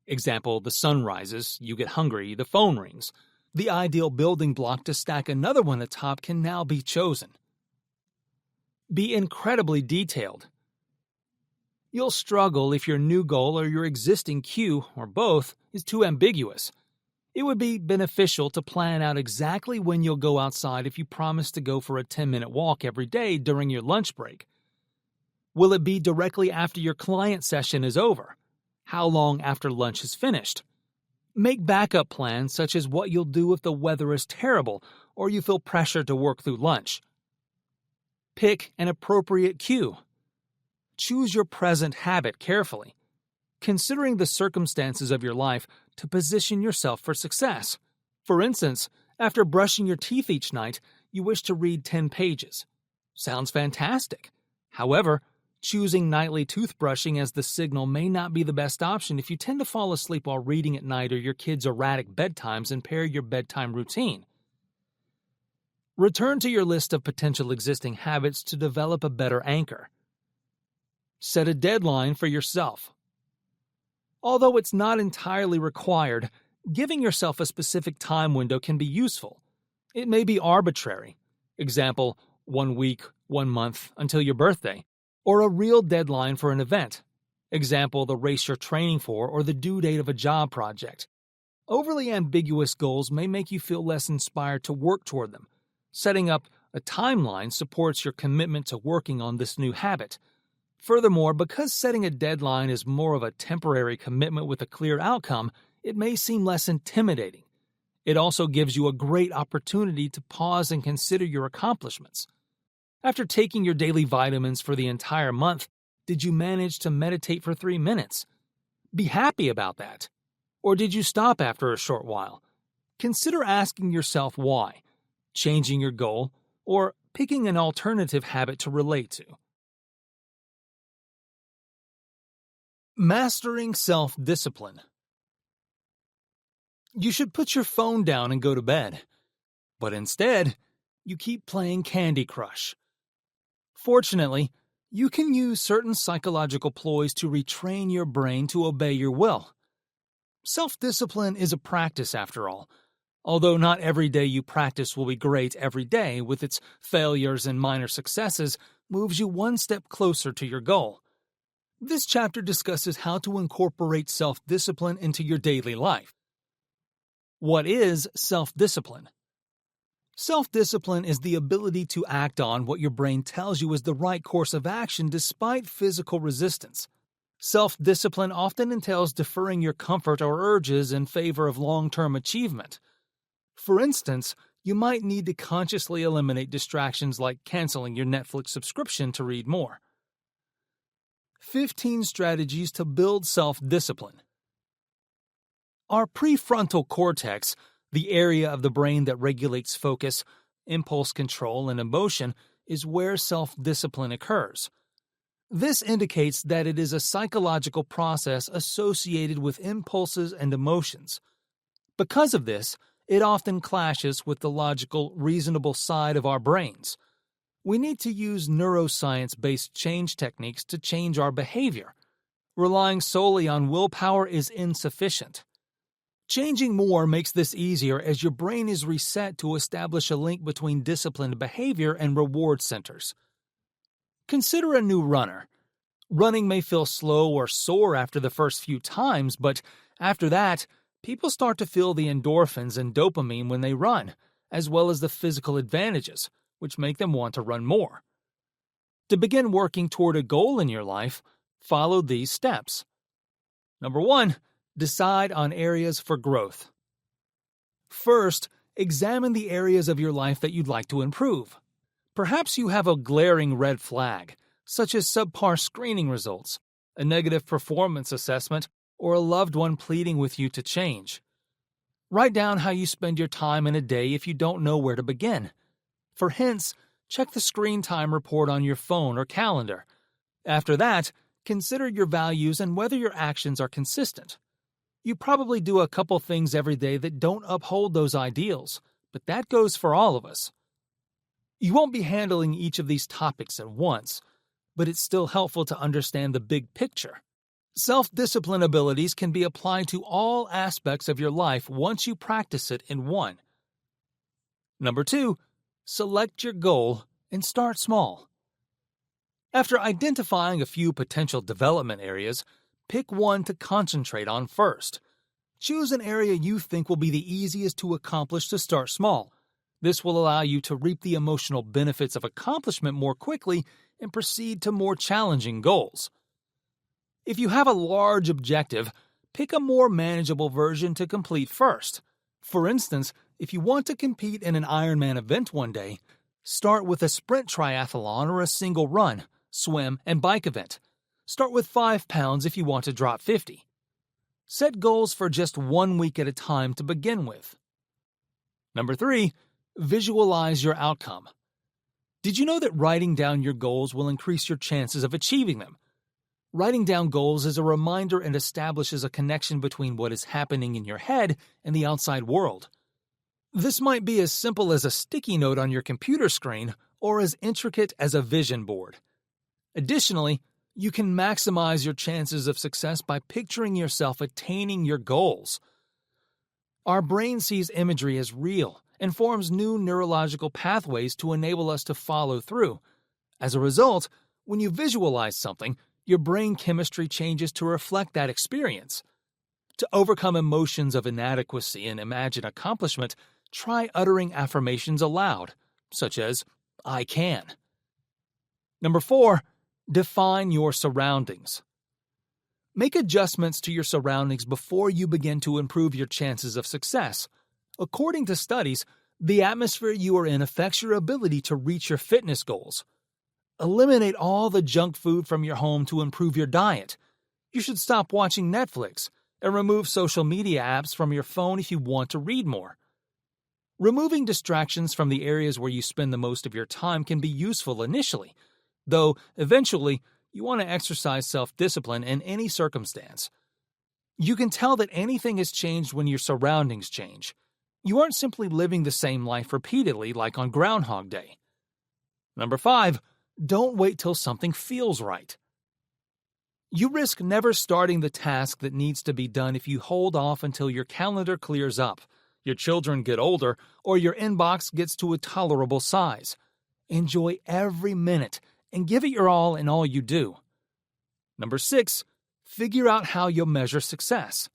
Example, the sun rises, you get hungry, the phone rings. The ideal building block to stack another one atop can now be chosen. Be incredibly detailed. You'll struggle if your new goal or your existing cue, or both, is too ambiguous. It would be beneficial to plan out exactly when you'll go outside if you promise to go for a 10-minute walk every day during your lunch break. Will it be directly after your client session is over? How long after lunch is finished? Make backup plans such as what you'll do if the weather is terrible or you feel pressure to work through lunch. Pick an appropriate cue. Choose your present habit carefully, considering the circumstances of your life to position yourself for success. For instance, after brushing your teeth each night, you wish to read 10 pages. Sounds fantastic. However, choosing nightly toothbrushing as the signal may not be the best option if you tend to fall asleep while reading at night or your kids' erratic bedtimes impair your bedtime routine. Return to your list of potential existing habits to develop a better anchor. Set a deadline for yourself. Although it's not entirely required, giving yourself a specific time window can be useful. It may be arbitrary. Example, 1 week, 1 month, until your birthday. Or a real deadline for an event. Example, the race you're training for or the due date of a job project. Overly ambiguous goals may make you feel less inspired to work toward them. Setting up a timeline supports your commitment to working on this new habit. Furthermore, because setting a deadline is more of a temporary commitment with a clear outcome, it may seem less intimidating. It also gives you a great opportunity to pause and consider your accomplishments. After taking your daily vitamins for the entire month, did you manage to meditate for 3 minutes? Be happy about that. Or did you stop after a short while? Consider asking yourself why, changing your goal, or picking an alternative habit to relate to. Mastering self-discipline. You should put your phone down and go to bed. But instead, you keep playing Candy Crush. Fortunately, you can use certain psychological ploys to retrain your brain to obey your will. Self-discipline is a practice after all. Although not every day you practice will be great every day, with its failures and minor successes, moves you one step closer to your goal. This chapter discusses how to incorporate self-discipline into your daily life. What is self-discipline? Self-discipline is the ability to act on what your brain tells you is the right course of action despite physical resistance. Self-discipline often entails deferring your comfort or urges in favor of long-term achievement. For instance, you might need to consciously eliminate distractions like canceling your Netflix subscription to read more. 15 strategies to build self-discipline. Our prefrontal cortex, the area of the brain that regulates focus, impulse control, and emotion, is where self-discipline occurs. This indicates that it is a psychological process associated with impulses and emotions. Because of this, it often clashes with the logical, reasonable side of our brains. We need to use neuroscience-based change techniques to change our behavior. Relying solely on willpower is insufficient. Changing more makes this easier as your brain is reset to establish a link between disciplined behavior and reward centers. Consider a new runner. Running may feel slow or sore after the first few times, but after that, people start to feel the endorphins and dopamine when they run, as well as the physical advantages, which make them want to run more. To begin working toward a goal in your life, follow these steps. Number 1. Decide on areas for growth. First, examine the areas of your life that you'd like to improve. Perhaps you have a glaring red flag, such as subpar screening results, a negative performance assessment, or a loved one pleading with you to change. Write down how you spend your time in a day if you don't know where to begin. For hints, check the screen time report on your phone or calendar. After that, consider your values and whether your actions are consistent. You probably do a couple things every day that don't uphold those ideals, but that goes for all of us. You won't be handling each of these topics at once, but it's still helpful to understand the big picture. Self-discipline abilities can be applied to all aspects of your life once you practice it in one. Number 2, select your goal and start small. After identifying a few potential development areas, pick one to concentrate on first. Choose an area you think will be the easiest to accomplish to start small. This will allow you to reap the emotional benefits of accomplishment more quickly and proceed to more challenging goals. If you have a large objective, pick a more manageable version to complete first. For instance, if you want to compete in an Ironman event one day, start with a sprint triathlon or a single run, swim, and bike event. Start with 5 pounds if you want to drop 50. Set goals for just 1 week at a time to begin with. Number 3, visualize your outcome. Did you know that writing down your goals will increase your chances of achieving them? Writing down goals is a reminder and establishes a connection between what is happening in your head and the outside world. This might be as simple as a sticky note on your computer screen or as intricate as a vision board. Additionally, you can maximize your chances of success by picturing yourself attaining your goals. Our brain sees imagery as real and forms new neurological pathways to enable us to follow through. As a result, when you visualize something, your brain chemistry changes to reflect that experience. To overcome emotions of inadequacy and imagine accomplishment, try uttering affirmations aloud, such as, "I can." Number 4, define your surroundings. Make adjustments to your surroundings before you begin to improve your chances of success. According to studies, the atmosphere you are in affects your ability to reach your fitness goals. Eliminate all the junk food from your home to improve your diet. You should stop watching Netflix and remove social media apps from your phone if you want to read more. Removing distractions from the areas where you spend the most of your time can be useful initially, though eventually you want to exercise self-discipline in any circumstance. You can tell that anything has changed when your surroundings change. You aren't simply living the same life repeatedly like on Groundhog Day. Number 5, don't wait till something feels right. You risk never starting the task that needs to be done if you hold off until your calendar clears up, your children get older, or your inbox gets to a tolerable size. Enjoy every minute and give it your all in all you do. Number 6, figure out how you'll measure success.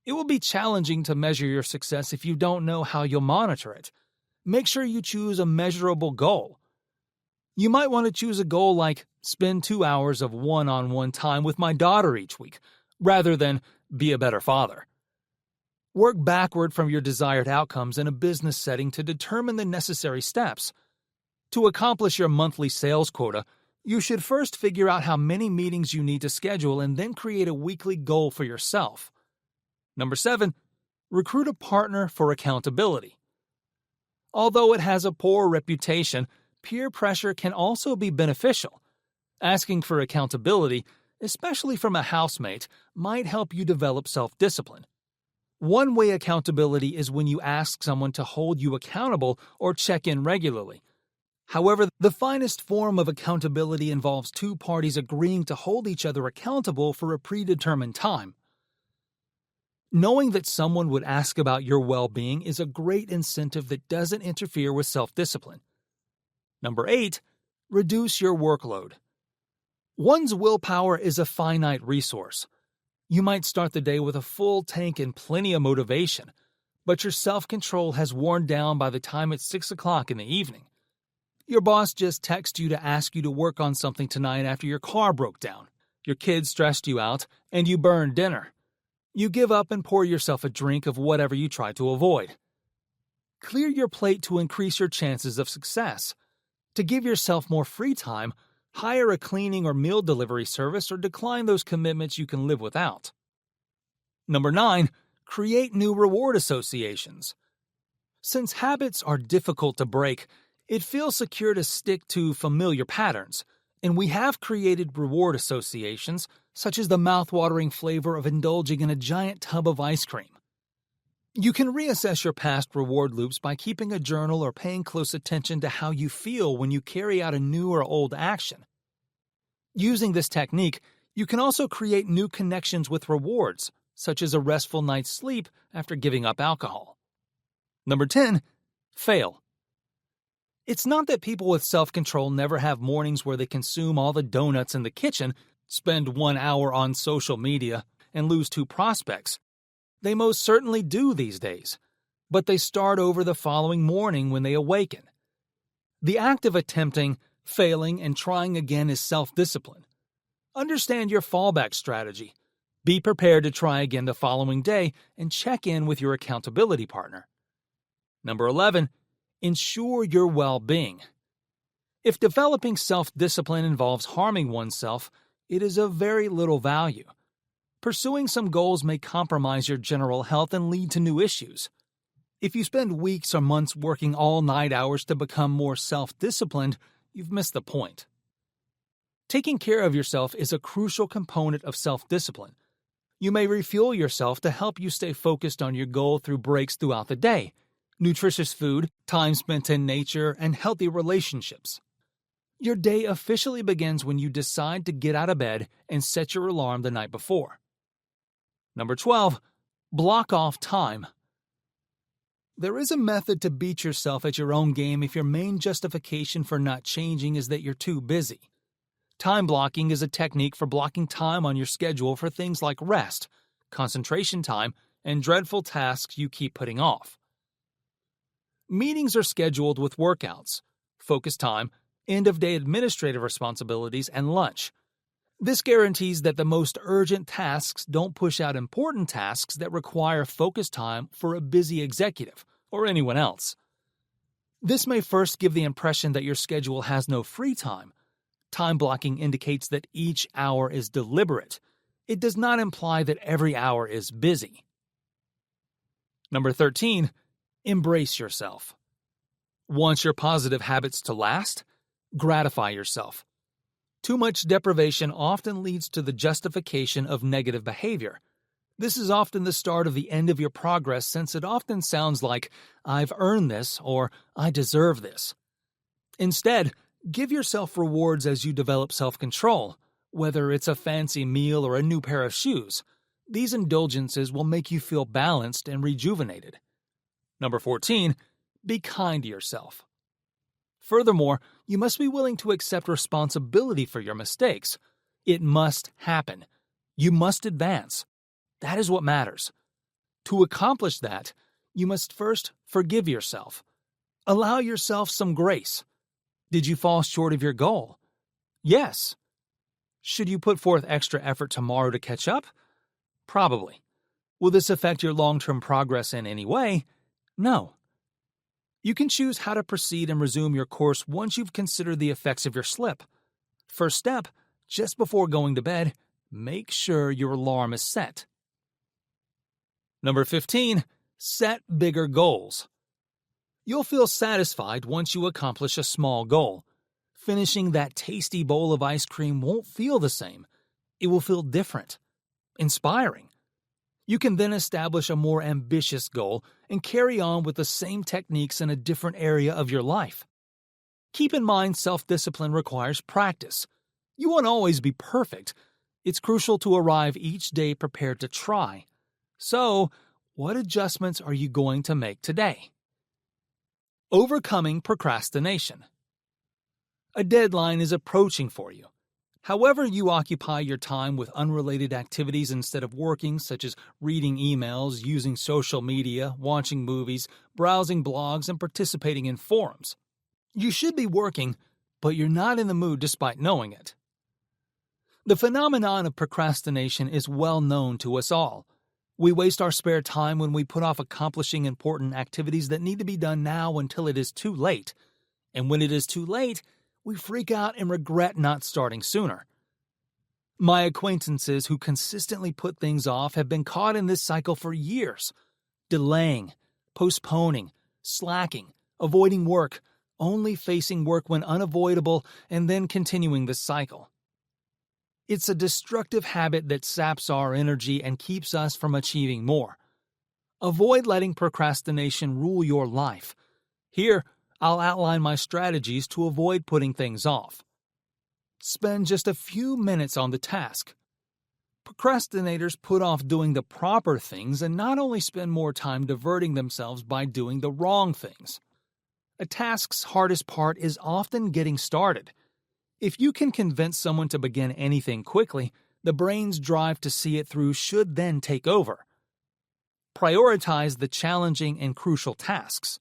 It will be challenging to measure your success if you don't know how you'll monitor it. Make sure you choose a measurable goal. You might want to choose a goal like spend 2 hours of one-on-one time with my daughter each week, rather than be a better father. Work backward from your desired outcomes in a business setting to determine the necessary steps. To accomplish your monthly sales quota, you should first figure out how many meetings you need to schedule and then create a weekly goal for yourself. Number 7, recruit a partner for accountability. Although it has a poor reputation, peer pressure can also be beneficial. Asking for accountability, especially from a housemate, might help you develop self-discipline. One way accountability is when you ask someone to hold you accountable or check in regularly. However, the finest form of accountability involves two parties agreeing to hold each other accountable for a predetermined time. Knowing that someone would ask about your well-being is a great incentive that doesn't interfere with self-discipline. Number 8, reduce your workload. One's willpower is a finite resource. You might start the day with a full tank and plenty of motivation, but your self-control has worn down by the time it's 6 o'clock in the evening. Your boss just texted you to ask you to work on something tonight after your car broke down. Your kids stressed you out, and you burned dinner. You give up and pour yourself a drink of whatever you try to avoid. Clear your plate to increase your chances of success. To give yourself more free time, hire a cleaning or meal delivery service or decline those commitments you can live without. Number 9, create new reward associations. Since habits are difficult to break, it feels secure to stick to familiar patterns, and we have created reward associations, such as the mouth-watering flavor of indulging in a giant tub of ice cream. You can reassess your past reward loops by keeping a journal or paying close attention to how you feel when you carry out a new or old action. Using this technique, you can also create new connections with rewards, such as a restful night's sleep after giving up alcohol. Number 10, fail. It's not that people with self-control never have mornings where they consume all the donuts in the kitchen, spend 1 hour on social media, and lose 2 prospects. They most certainly do these days, but they start over the following morning when they awaken. The act of attempting, failing, and trying again is self-discipline. Understand your fallback strategy. Be prepared to try again the following day and check in with your accountability partner. Number 11, ensure your well-being. If developing self-discipline involves harming oneself, it is of very little value. Pursuing some goals may compromise your general health and lead to new issues. If you spend weeks or months working all-night hours to become more self-disciplined, you've missed the point. Taking care of yourself is a crucial component of self-discipline. You may refuel yourself to help you stay focused on your goal through breaks throughout the day, nutritious food, time spent in nature, and healthy relationships. Your day officially begins when you decide to get out of bed and set your alarm the night before. Number 12, block off time. There is a method to beat yourself at your own game if your main justification for not changing is that you're too busy. Time blocking is a technique for blocking time on your schedule for things like rest, concentration time, and dreadful tasks you keep putting off. Meetings are scheduled with workouts, focus time, end-of-day administrative responsibilities, and lunch. This guarantees that the most urgent tasks don't push out important tasks that require focus time for a busy executive or anyone else. This may first give the impression that your schedule has no free time. Time blocking indicates that each hour is deliberate. It does not imply that every hour is busy. Number 13, embrace yourself. Want your positive habits to last? Gratify yourself. Too much deprivation often leads to the justification of negative behavior. This is often the start of the end of your progress, since it often sounds like, "I've earned this," or "I deserve this." Instead, give yourself rewards as you develop self-control, whether it's a fancy meal or a new pair of shoes. These indulgences will make you feel balanced and rejuvenated. Number 14, be kind to yourself. Furthermore, you must be willing to accept responsibility for your mistakes. It must happen. You must advance. That is what matters. To accomplish that, you must first forgive yourself. Allow yourself some grace. Did you fall short of your goal? Yes. Should you put forth extra effort tomorrow to catch up? Probably. Will this affect your long-term progress in any way? No. You can choose how to proceed and resume your course once you've considered the effects of your slip. First step, just before going to bed, make sure your alarm is set. Number 15, set bigger goals. You'll feel satisfied once you accomplish a small goal. Finishing that tasty bowl of ice cream won't feel the same. It will feel different, inspiring. You can then establish a more ambitious goal and carry on with the same techniques in a different area of your life. Keep in mind, self-discipline requires practice. You won't always be perfect. It's crucial to arrive each day prepared to try. So, what adjustments are you going to make today? Overcoming procrastination. A deadline is approaching for you. However you occupy your time with unrelated activities instead of working, such as reading emails, using social media, watching movies, browsing blogs, and participating in forums. You should be working, but you're not in the mood despite knowing it. The phenomenon of procrastination is well known to us all. We waste our spare time when we put off accomplishing important activities that need to be done now until it is too late. And when it is too late, we freak out and regret not starting sooner. My acquaintances who consistently put things off have been caught in this cycle for years, delaying, postponing, slacking, avoiding work, only facing work when unavoidable, and then continuing the cycle. It's a destructive habit that saps our energy and keeps us from achieving more. Avoid letting procrastination rule your life. Here, I'll outline my strategies to avoid putting things off. Spend just a few minutes on the task. Procrastinators put off doing the proper things and not only spend more time diverting themselves by doing the wrong things. A task's hardest part is often getting started. If you can convince someone to begin anything quickly, the brain's drive to see it through should then take over. Prioritize the challenging and crucial tasks.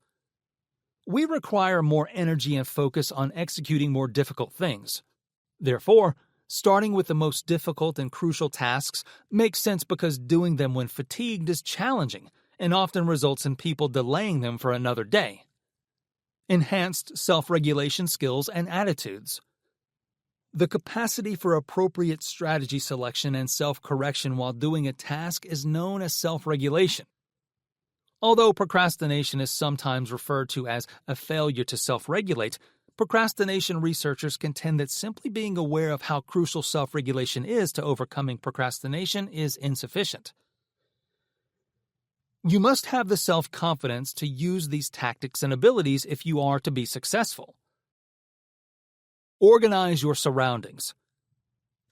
We require more energy and focus on executing more difficult things. Therefore, starting with the most difficult and crucial tasks makes sense because doing them when fatigued is challenging and often results in people delaying them for another day. Enhanced self-regulation skills and attitudes. The capacity for appropriate strategy selection and self-correction while doing a task is known as self-regulation. Although procrastination is sometimes referred to as a failure to self-regulate, procrastination researchers contend that simply being aware of how crucial self-regulation is to overcoming procrastination is insufficient. You must have the self-confidence to use these tactics and abilities if you are to be successful. Organize your surroundings.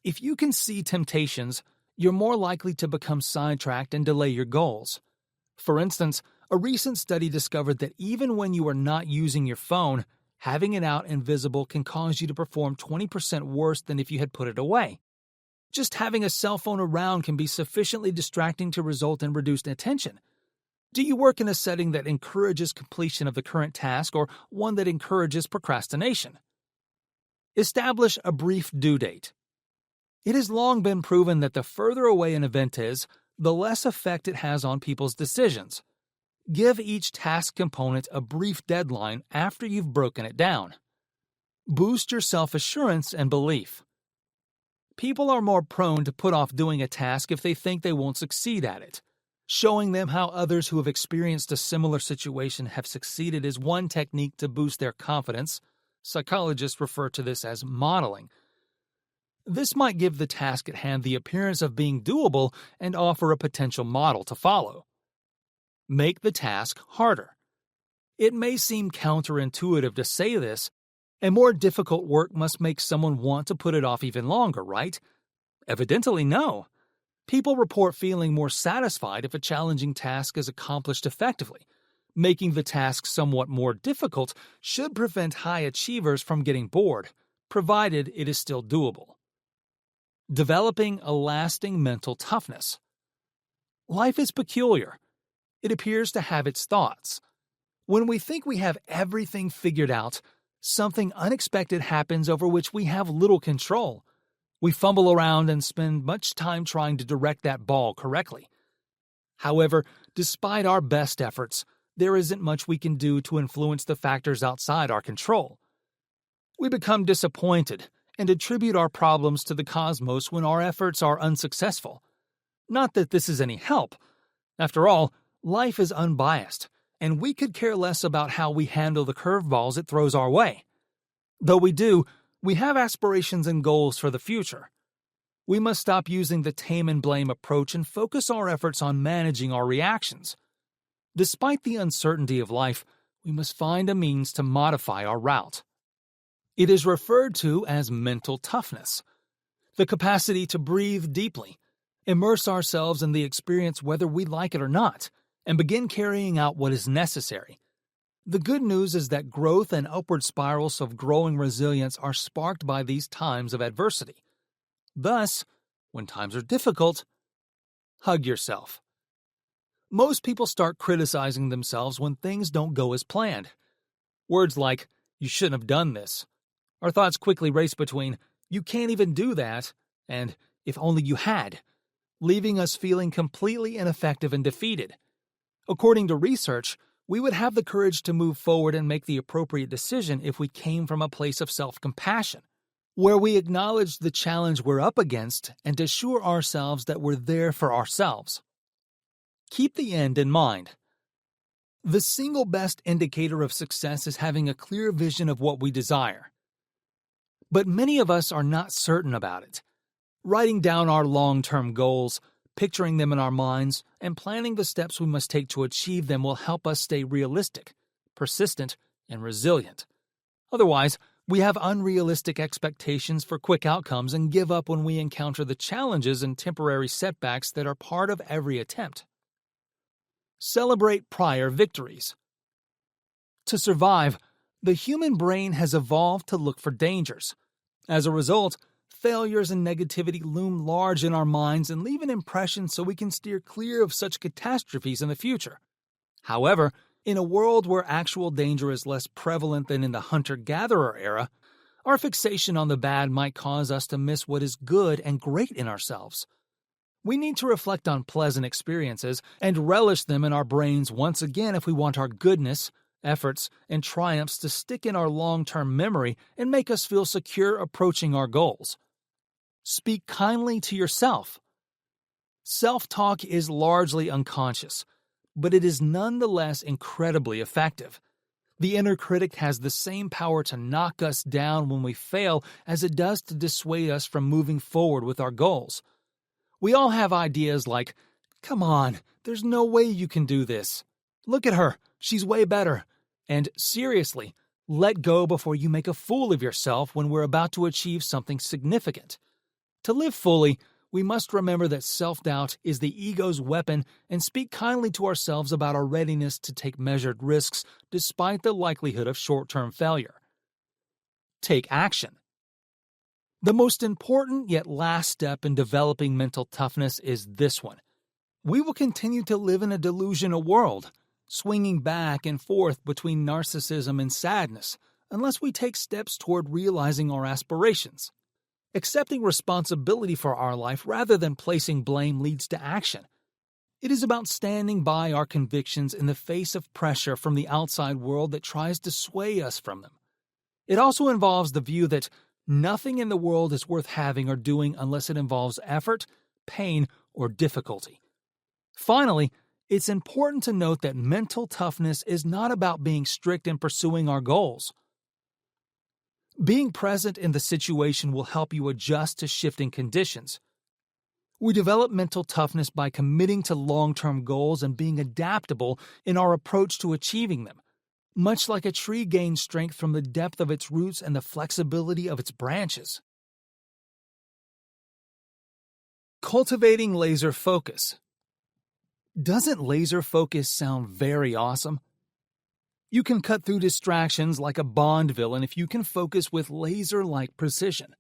If you can see temptations, you're more likely to become sidetracked and delay your goals. For instance, a recent study discovered that even when you are not using your phone, having it out and visible can cause you to perform 20% worse than if you had put it away. Just having a cell phone around can be sufficiently distracting to result in reduced attention. Do you work in a setting that encourages completion of the current task or one that encourages procrastination? Establish a brief due date. It has long been proven that the further away an event is, the less effect it has on people's decisions. Give each task component a brief deadline after you've broken it down. Boost your self-assurance and belief. People are more prone to put off doing a task if they think they won't succeed at it. Showing them how others who have experienced a similar situation have succeeded is one technique to boost their confidence. Psychologists refer to this as modeling. This might give the task at hand the appearance of being doable and offer a potential model to follow. Make the task harder. It may seem counterintuitive to say this, and more difficult work must make someone want to put it off even longer, right? Evidently, no. People report feeling more satisfied if a challenging task is accomplished effectively. Making the task somewhat more difficult should prevent high achievers from getting bored, provided it is still doable. Developing a lasting mental toughness. Life is peculiar. It appears to have its thoughts. When we think we have everything figured out, something unexpected happens over which we have little control. We fumble around and spend much time trying to direct that ball correctly. However, despite our best efforts, there isn't much we can do to influence the factors outside our control. We become disappointed and attribute our problems to the cosmos when our efforts are unsuccessful. Not that this is any help. After all, life is unbiased, and we could care less about how we handle the curveballs it throws our way. Though we do, we have aspirations and goals for the future. We must stop using the tame and blame approach and focus our efforts on managing our reactions. Despite the uncertainty of life, we must find a means to modify our route. It is referred to as mental toughness, the capacity to breathe deeply, immerse ourselves in the experience whether we like it or not, and begin carrying out what is necessary. The good news is that growth and upward spirals of growing resilience are sparked by these times of adversity. Thus, when times are difficult, hug yourself. Most people start criticizing themselves when things don't go as planned. Words like, "you shouldn't have done this." Our thoughts quickly race between, "you can't even do that," and "if only you had," leaving us feeling completely ineffective and defeated. According to research, we would have the courage to move forward and make the appropriate decision if we came from a place of self-compassion, where we acknowledge the challenge we're up against and assure ourselves that we're there for ourselves. Keep the end in mind. The single best indicator of success is having a clear vision of what we desire. But many of us are not certain about it. Writing down our long-term goals, picturing them in our minds, and planning the steps we must take to achieve them will help us stay realistic, persistent, and resilient. Otherwise, we have unrealistic expectations for quick outcomes and give up when we encounter the challenges and temporary setbacks that are part of every attempt. Celebrate prior victories. To survive, the human brain has evolved to look for dangers. As a result, failures and negativity loom large in our minds and leave an impression so we can steer clear of such catastrophes in the future. However, in a world where actual danger is less prevalent than in the hunter-gatherer era, our fixation on the bad might cause us to miss what is good and great in ourselves. We need to reflect on pleasant experiences and relish them in our brains once again if we want our goodness, efforts, and triumphs to stick in our long-term memory and make us feel secure approaching our goals. Speak kindly to yourself. Self-talk is largely unconscious, but it is nonetheless incredibly effective. The inner critic has the same power to knock us down when we fail as it does to dissuade us from moving forward with our goals. We all have ideas like, "Come on, there's no way you can do this. Look at her, she's way better." And seriously, let go before you make a fool of yourself when we're about to achieve something significant. To live fully, we must remember that self-doubt is the ego's weapon and speak kindly to ourselves about our readiness to take measured risks despite the likelihood of short-term failure. Take action. The most important yet last step in developing mental toughness is this one. We will continue to live in a delusional world, swinging back and forth between narcissism and sadness, unless we take steps toward realizing our aspirations. Accepting responsibility for our life rather than placing blame leads to action. It is about standing by our convictions in the face of pressure from the outside world that tries to sway us from them. It also involves the view that nothing in the world is worth having or doing unless it involves effort, pain, or difficulty. Finally, it's important to note that mental toughness is not about being strict in pursuing our goals. Being present in the situation will help you adjust to shifting conditions. We develop mental toughness by committing to long-term goals and being adaptable in our approach to achieving them. Much like a tree gains strength from the depth of its roots and the flexibility of its branches. Cultivating laser focus. Doesn't laser focus sound very awesome? You can cut through distractions like a Bond villain if you can focus with laser-like precision.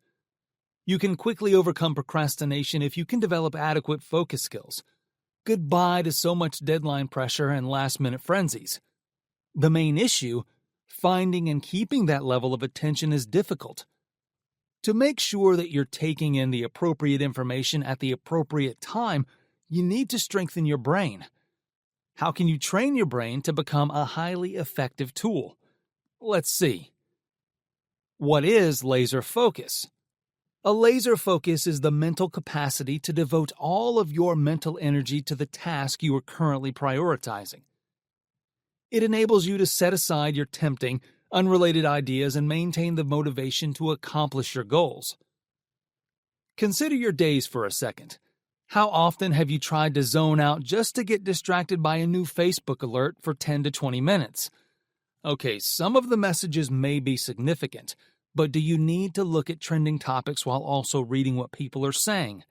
You can quickly overcome procrastination if you can develop adequate focus skills. Goodbye to so much deadline pressure and last-minute frenzies. The main issue, finding and keeping that level of attention, is difficult. To make sure that you're taking in the appropriate information at the appropriate time, you need to strengthen your brain. How can you train your brain to become a highly effective tool? Let's see. What is laser focus? A laser focus is the mental capacity to devote all of your mental energy to the task you are currently prioritizing. It enables you to set aside your tempting, unrelated ideas and maintain the motivation to accomplish your goals. Consider your days for a second. How often have you tried to zone out just to get distracted by a new Facebook alert for 10 to 20 minutes? Okay, some of the messages may be significant, but do you need to look at trending topics while also reading what people are saying?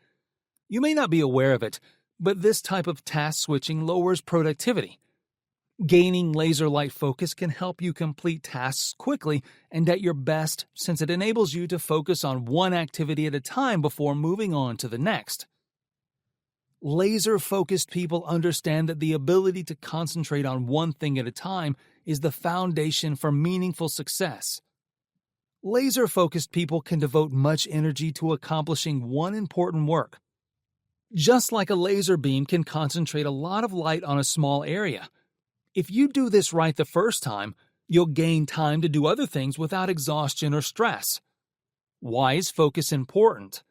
You may not be aware of it, but this type of task switching lowers productivity. Gaining laser-light focus can help you complete tasks quickly and at your best, since it enables you to focus on one activity at a time before moving on to the next. Laser-focused people understand that the ability to concentrate on one thing at a time is the foundation for meaningful success. Laser-focused people can devote much energy to accomplishing one important work. Just like a laser beam can concentrate a lot of light on a small area. If you do this right the first time, you'll gain time to do other things without exhaustion or stress. Why is focus important?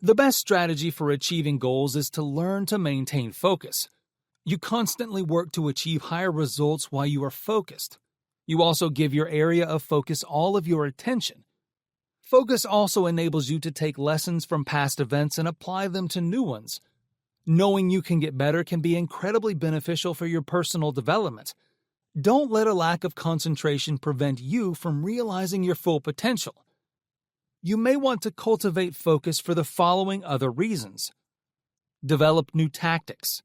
The best strategy for achieving goals is to learn to maintain focus. You constantly work to achieve higher results while you are focused. You also give your area of focus all of your attention. Focus also enables you to take lessons from past events and apply them to new ones. Knowing you can get better can be incredibly beneficial for your personal development. Don't let a lack of concentration prevent you from realizing your full potential. You may want to cultivate focus for the following other reasons. Develop new tactics.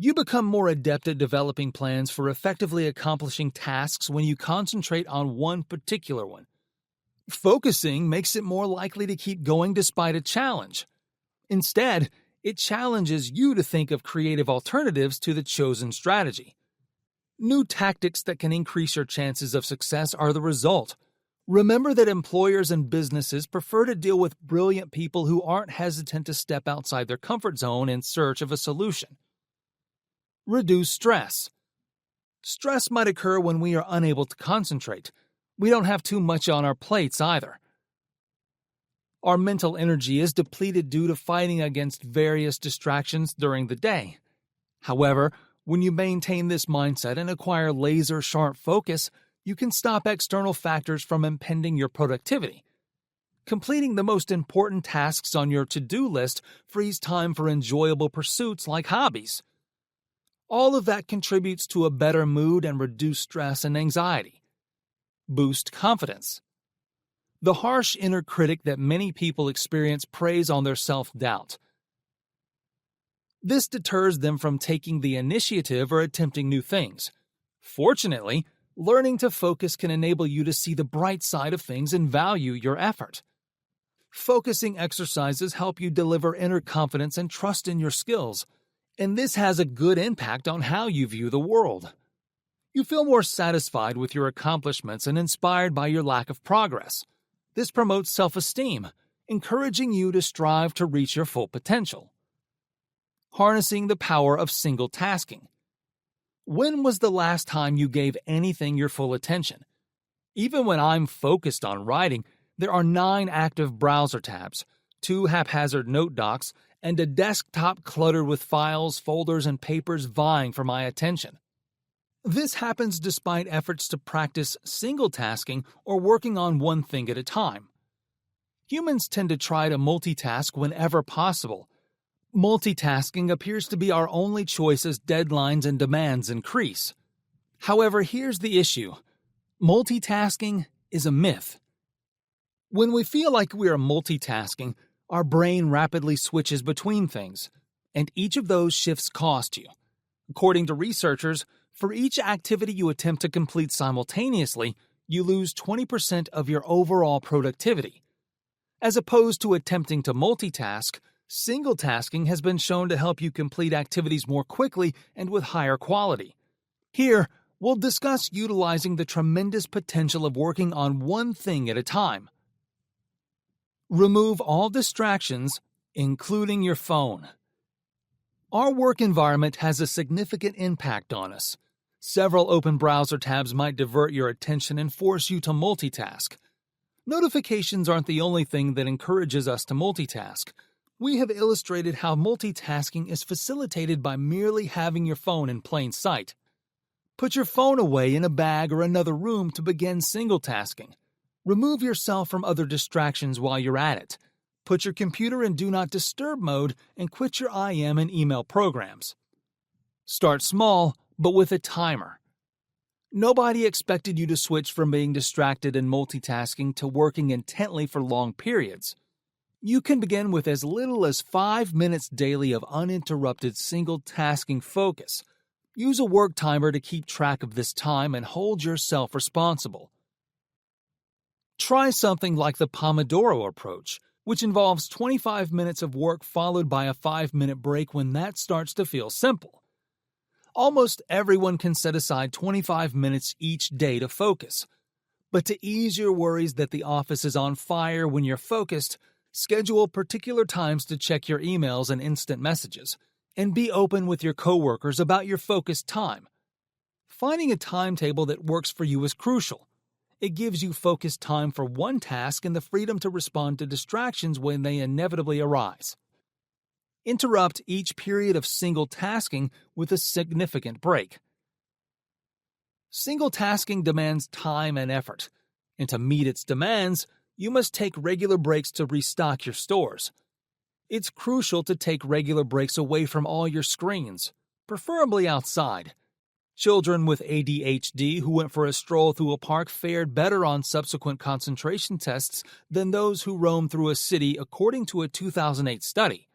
You become more adept at developing plans for effectively accomplishing tasks when you concentrate on one particular one. Focusing makes it more likely to keep going despite a challenge. Instead, it challenges you to think of creative alternatives to the chosen strategy. New tactics that can increase your chances of success are the result. Remember that employers and businesses prefer to deal with brilliant people who aren't hesitant to step outside their comfort zone in search of a solution. Reduce stress. Stress might occur when we are unable to concentrate. We don't have too much on our plates either. Our mental energy is depleted due to fighting against various distractions during the day. However, when you maintain this mindset and acquire laser-sharp focus, you can stop external factors from impeding your productivity. Completing the most important tasks on your to-do list frees time for enjoyable pursuits like hobbies. All of that contributes to a better mood and reduced stress and anxiety. Boost confidence. The harsh inner critic that many people experience preys on their self-doubt. This deters them from taking the initiative or attempting new things. Fortunately, learning to focus can enable you to see the bright side of things and value your effort. Focusing exercises help you deliver inner confidence and trust in your skills, and this has a good impact on how you view the world. You feel more satisfied with your accomplishments and inspired by your lack of progress. This promotes self-esteem, encouraging you to strive to reach your full potential. Harnessing the power of single tasking. When was the last time you gave anything your full attention? Even when I'm focused on writing, there are 9 active browser tabs, 2 haphazard note docs, and a desktop cluttered with files, folders, and papers vying for my attention. This happens despite efforts to practice single tasking or working on one thing at a time. Humans tend to try to multitask whenever possible. Multitasking appears to be our only choice as deadlines and demands increase. However, here's the issue. Multitasking is a myth. When we feel like we are multitasking, our brain rapidly switches between things, and each of those shifts cost you. According to researchers, for each activity you attempt to complete simultaneously, you lose 20% of your overall productivity. As opposed to attempting to multitask, single tasking has been shown to help you complete activities more quickly and with higher quality. Here, we'll discuss utilizing the tremendous potential of working on one thing at a time. Remove all distractions, including your phone. Our work environment has a significant impact on us. Several open browser tabs might divert your attention and force you to multitask. Notifications aren't the only thing that encourages us to multitask. We have illustrated how multitasking is facilitated by merely having your phone in plain sight. Put your phone away in a bag or another room to begin single tasking. Remove yourself from other distractions while you're at it. Put your computer in Do Not Disturb mode and quit your IM and email programs. Start small, but with a timer. Nobody expected you to switch from being distracted and multitasking to working intently for long periods. You can begin with as little as 5 minutes daily of uninterrupted single-tasking focus. Use a work timer to keep track of this time and hold yourself responsible. Try something like the Pomodoro approach, which involves 25 minutes of work followed by a 5-minute break when that starts to feel simple. Almost everyone can set aside 25 minutes each day to focus. But to ease your worries that the office is on fire when you're focused, schedule particular times to check your emails and instant messages, and be open with your coworkers about your focused time. Finding a timetable that works for you is crucial. It gives you focused time for one task and the freedom to respond to distractions when they inevitably arise. Interrupt each period of single tasking with a significant break. Single tasking demands time and effort, and to meet its demands, you must take regular breaks to restock your stores. It's crucial to take regular breaks away from all your screens, preferably outside. Children with ADHD who went for a stroll through a park fared better on subsequent concentration tests than those who roamed through a city, according to a 2008 study.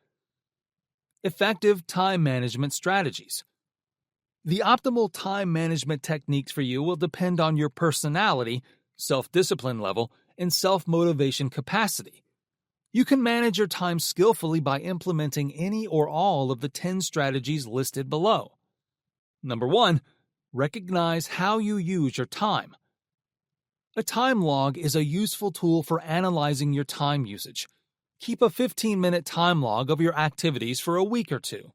Effective time management strategies. The optimal time management techniques for you will depend on your personality, self-discipline level, and self-motivation capacity. You can manage your time skillfully by implementing any or all of the 10 strategies listed below. Number 1. Recognize how you use your time. A time log is a useful tool for analyzing your time usage. Keep a 15-minute time log of your activities for a week or two.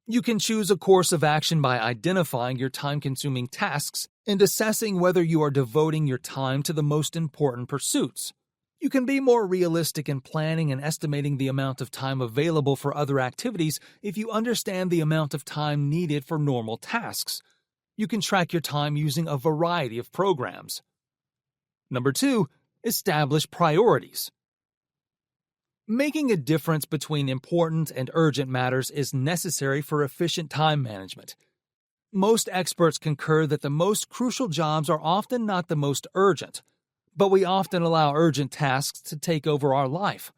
You can choose a course of action by identifying your time-consuming tasks and assessing whether you are devoting your time to the most important pursuits. You can be more realistic in planning and estimating the amount of time available for other activities if you understand the amount of time needed for normal tasks. You can track your time using a variety of programs. Number 2, establish priorities. Making a difference between important and urgent matters is necessary for efficient time management. Most experts concur that the most crucial jobs are often not the most urgent, but we often allow urgent tasks to take over our life.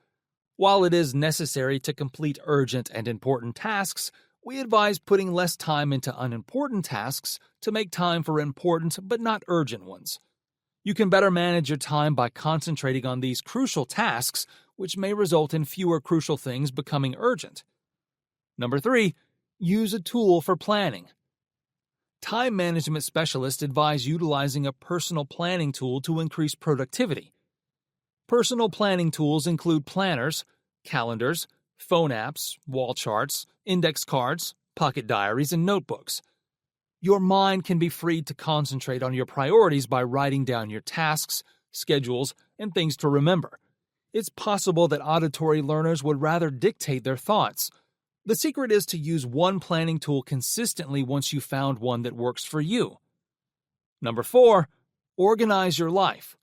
While it is necessary to complete urgent and important tasks, we advise putting less time into unimportant tasks to make time for important but not urgent ones. You can better manage your time by concentrating on these crucial tasks, which may result in fewer crucial things becoming urgent. Number 3, use a tool for planning. Time management specialists advise utilizing a personal planning tool to increase productivity. Personal planning tools include planners, calendars, phone apps, wall charts, index cards, pocket diaries, and notebooks. Your mind can be freed to concentrate on your priorities by writing down your tasks, schedules, and things to remember. It's possible that auditory learners would rather dictate their thoughts. The secret is to use one planning tool consistently once you've found one that works for you. Number 4, organize your life.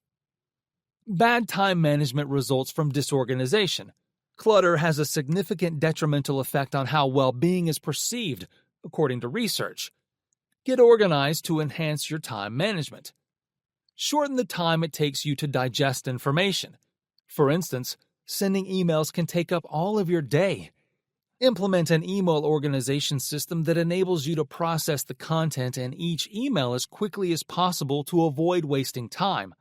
Bad time management results from disorganization. Clutter has a significant detrimental effect on how well-being is perceived, according to research. Get organized to enhance your time management. Shorten the time it takes you to digest information. For instance, sending emails can take up all of your day. Implement an email organization system that enables you to process the content in each email as quickly as possible to avoid wasting time.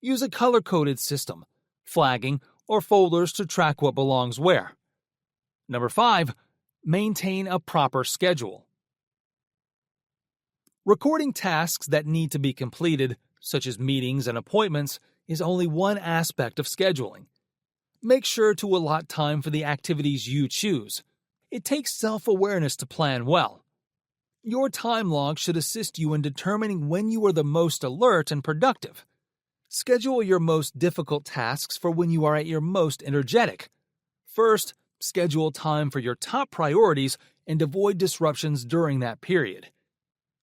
Use a color-coded system, flagging, or folders to track what belongs where. Number 5, maintain a proper schedule. Recording tasks that need to be completed, such as meetings and appointments, is only one aspect of scheduling. Make sure to allot time for the activities you choose. It takes self-awareness to plan well. Your time log should assist you in determining when you are the most alert and productive. Schedule your most difficult tasks for when you are at your most energetic. First, schedule time for your top priorities and avoid disruptions during that period.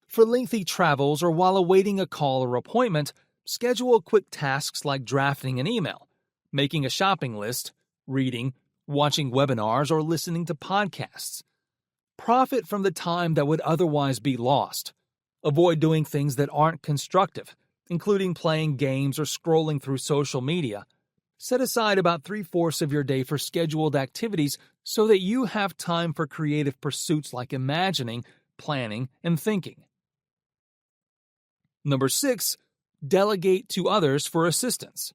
For lengthy travels or while awaiting a call or appointment, schedule quick tasks like drafting an email, making a shopping list, reading, watching webinars, or listening to podcasts. Profit from the time that would otherwise be lost. Avoid doing things that aren't constructive, including playing games or scrolling through social media. Set aside about 3/4 of your day for scheduled activities so that you have time for creative pursuits like imagining, planning, and thinking. Number 6, delegate to others for assistance.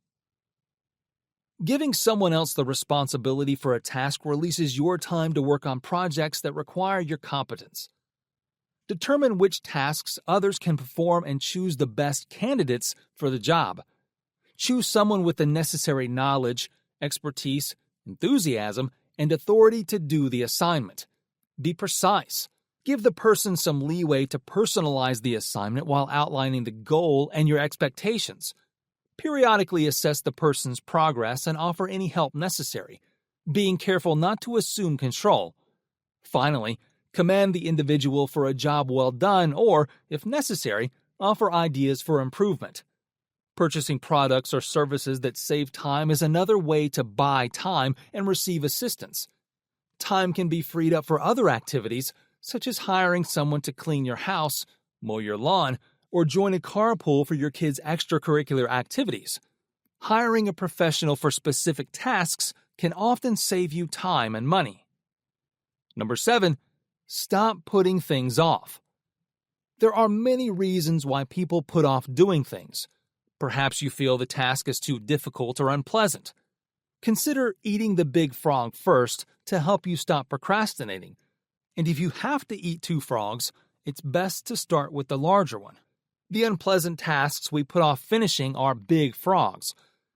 Giving someone else the responsibility for a task releases your time to work on projects that require your competence. Determine which tasks others can perform and choose the best candidates for the job. Choose someone with the necessary knowledge, expertise, enthusiasm, and authority to do the assignment. Be precise. Give the person some leeway to personalize the assignment while outlining the goal and your expectations. Periodically assess the person's progress and offer any help necessary, being careful not to assume control. Finally, command the individual for a job well done or, if necessary, offer ideas for improvement. Purchasing products or services that save time is another way to buy time and receive assistance. Time can be freed up for other activities, such as hiring someone to clean your house, mow your lawn, or join a carpool for your kids' extracurricular activities. Hiring a professional for specific tasks can often save you time and money. Number 7, stop putting things off. There are many reasons why people put off doing things. Perhaps you feel the task is too difficult or unpleasant. Consider eating the big frog first to help you stop procrastinating. And if you have to eat 2 frogs, it's best to start with the larger one. The unpleasant tasks we put off finishing are big frogs.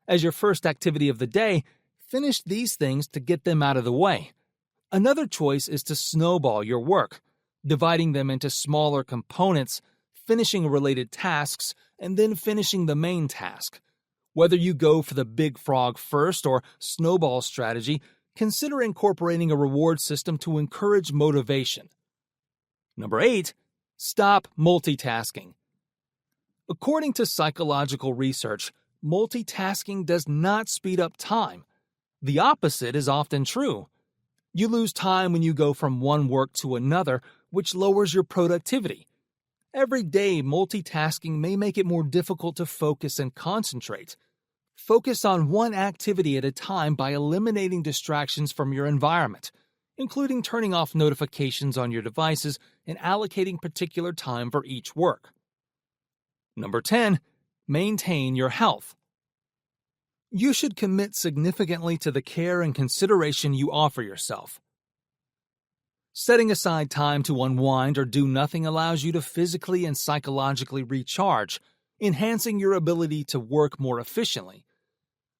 As your first activity of the day, finish these things to get them out of the way. Another choice is to snowball your work, dividing them into smaller components, finishing related tasks, and then finishing the main task. Whether you go for the big frog first or snowball strategy, consider incorporating a reward system to encourage motivation. Number 8, stop multitasking. According to psychological research, multitasking does not speed up time. The opposite is often true. You lose time when you go from one work to another, which lowers your productivity. Every day, multitasking may make it more difficult to focus and concentrate. Focus on one activity at a time by eliminating distractions from your environment, including turning off notifications on your devices and allocating particular time for each work. Number 10, maintain your health. You should commit significantly to the care and consideration you offer yourself. Setting aside time to unwind or do nothing allows you to physically and psychologically recharge, enhancing your ability to work more efficiently.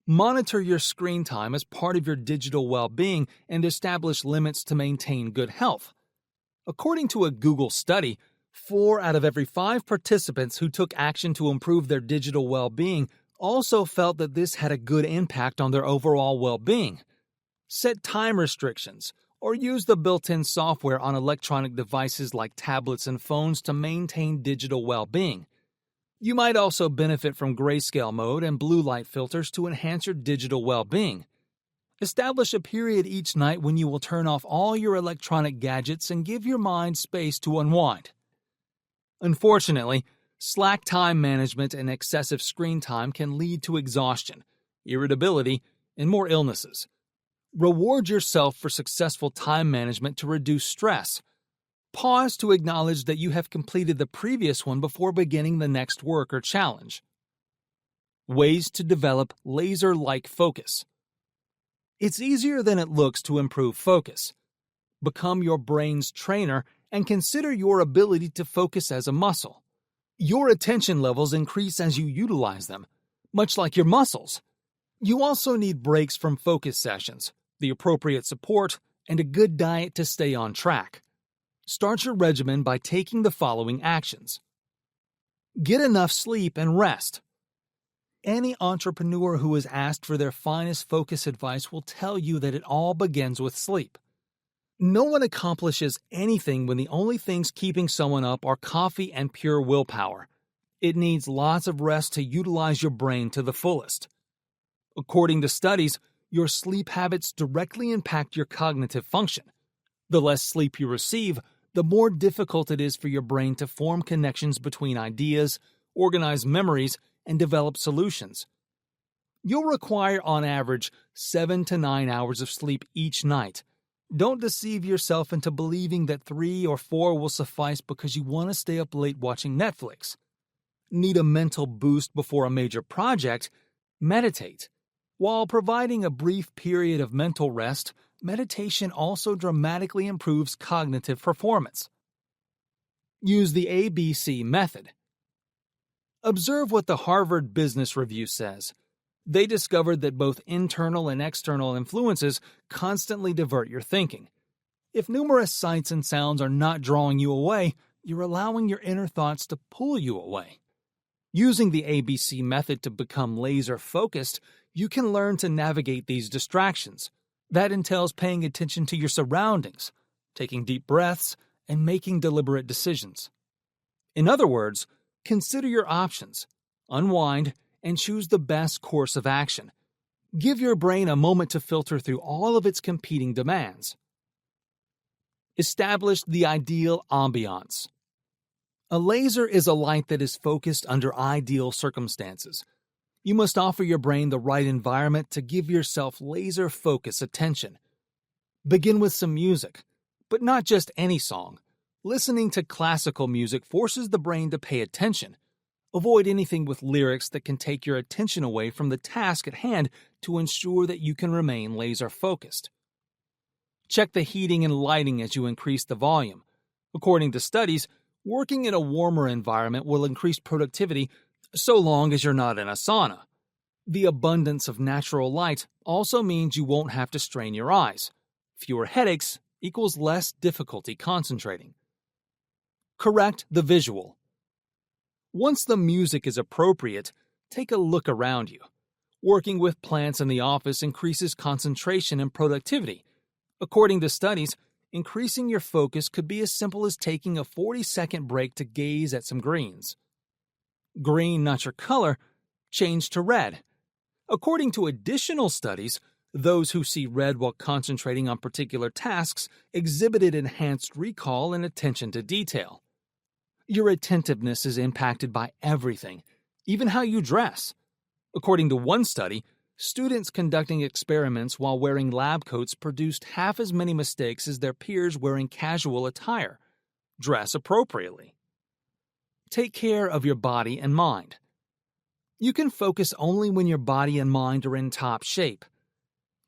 Monitor your screen time as part of your digital well-being and establish limits to maintain good health. According to a Google study, 4 out of every 5 participants who took action to improve their digital well-being also felt that this had a good impact on their overall well-being. Set time restrictions, or use the built-in software on electronic devices like tablets and phones to maintain digital well-being. You might also benefit from grayscale mode and blue light filters to enhance your digital well-being. Establish a period each night when you will turn off all your electronic gadgets and give your mind space to unwind. Unfortunately, slack time management and excessive screen time can lead to exhaustion, irritability, and more illnesses. Reward yourself for successful time management to reduce stress. Pause to acknowledge that you have completed the previous one before beginning the next work or challenge. Ways to develop laser-like focus. It's easier than it looks to improve focus. Become your brain's trainer and consider your ability to focus as a muscle. Your attention levels increase as you utilize them, much like your muscles. You also need breaks from focus sessions, the appropriate support, and a good diet to stay on track. Start your regimen by taking the following actions. Get enough sleep and rest. Any entrepreneur who is asked for their finest focus advice will tell you that it all begins with sleep. No one accomplishes anything when the only things keeping someone up are coffee and pure willpower. It needs lots of rest to utilize your brain to the fullest. According to studies, your sleep habits directly impact your cognitive function. The less sleep you receive, the more difficult it is for your brain to form connections between ideas, organize memories, and develop solutions. You'll require, on average, 7 to 9 hours of sleep each night. Don't deceive yourself into believing that 3 or 4 will suffice because you want to stay up late watching Netflix. Need a mental boost before a major project? Meditate. While providing a brief period of mental rest, meditation also dramatically improves cognitive performance. Use the ABC method. Observe what the Harvard Business Review says. They discovered that both internal and external influences constantly divert your thinking. If numerous sights and sounds are not drawing you away, you're allowing your inner thoughts to pull you away. Using the ABC method to become laser-focused, you can learn to navigate these distractions. That entails paying attention to your surroundings, taking deep breaths, and making deliberate decisions. In other words, consider your options, unwind, and choose the best course of action. Give your brain a moment to filter through all of its competing demands. Establish the ideal ambiance. A laser is a light that is focused under ideal circumstances. You must offer your brain the right environment to give yourself laser-focused attention. Begin with some music, but not just any song. Listening to classical music forces the brain to pay attention. Avoid anything with lyrics that can take your attention away from the task at hand to ensure that you can remain laser-focused. Check the heating and lighting as you increase the volume. According to studies, working in a warmer environment will increase productivity so long as you're not in a sauna. The abundance of natural light also means you won't have to strain your eyes. Fewer headaches equals less difficulty concentrating. Correct the visual. Once the music is appropriate, take a look around you. Working with plants in the office increases concentration and productivity. According to studies, increasing your focus could be as simple as taking a 40-second break to gaze at some greens. Green, not your color, change to red. According to additional studies, those who see red while concentrating on particular tasks exhibited enhanced recall and attention to detail. Your attentiveness is impacted by everything, even how you dress. According to one study, students conducting experiments while wearing lab coats produced half as many mistakes as their peers wearing casual attire. Dress appropriately. Take care of your body and mind. You can focus only when your body and mind are in top shape.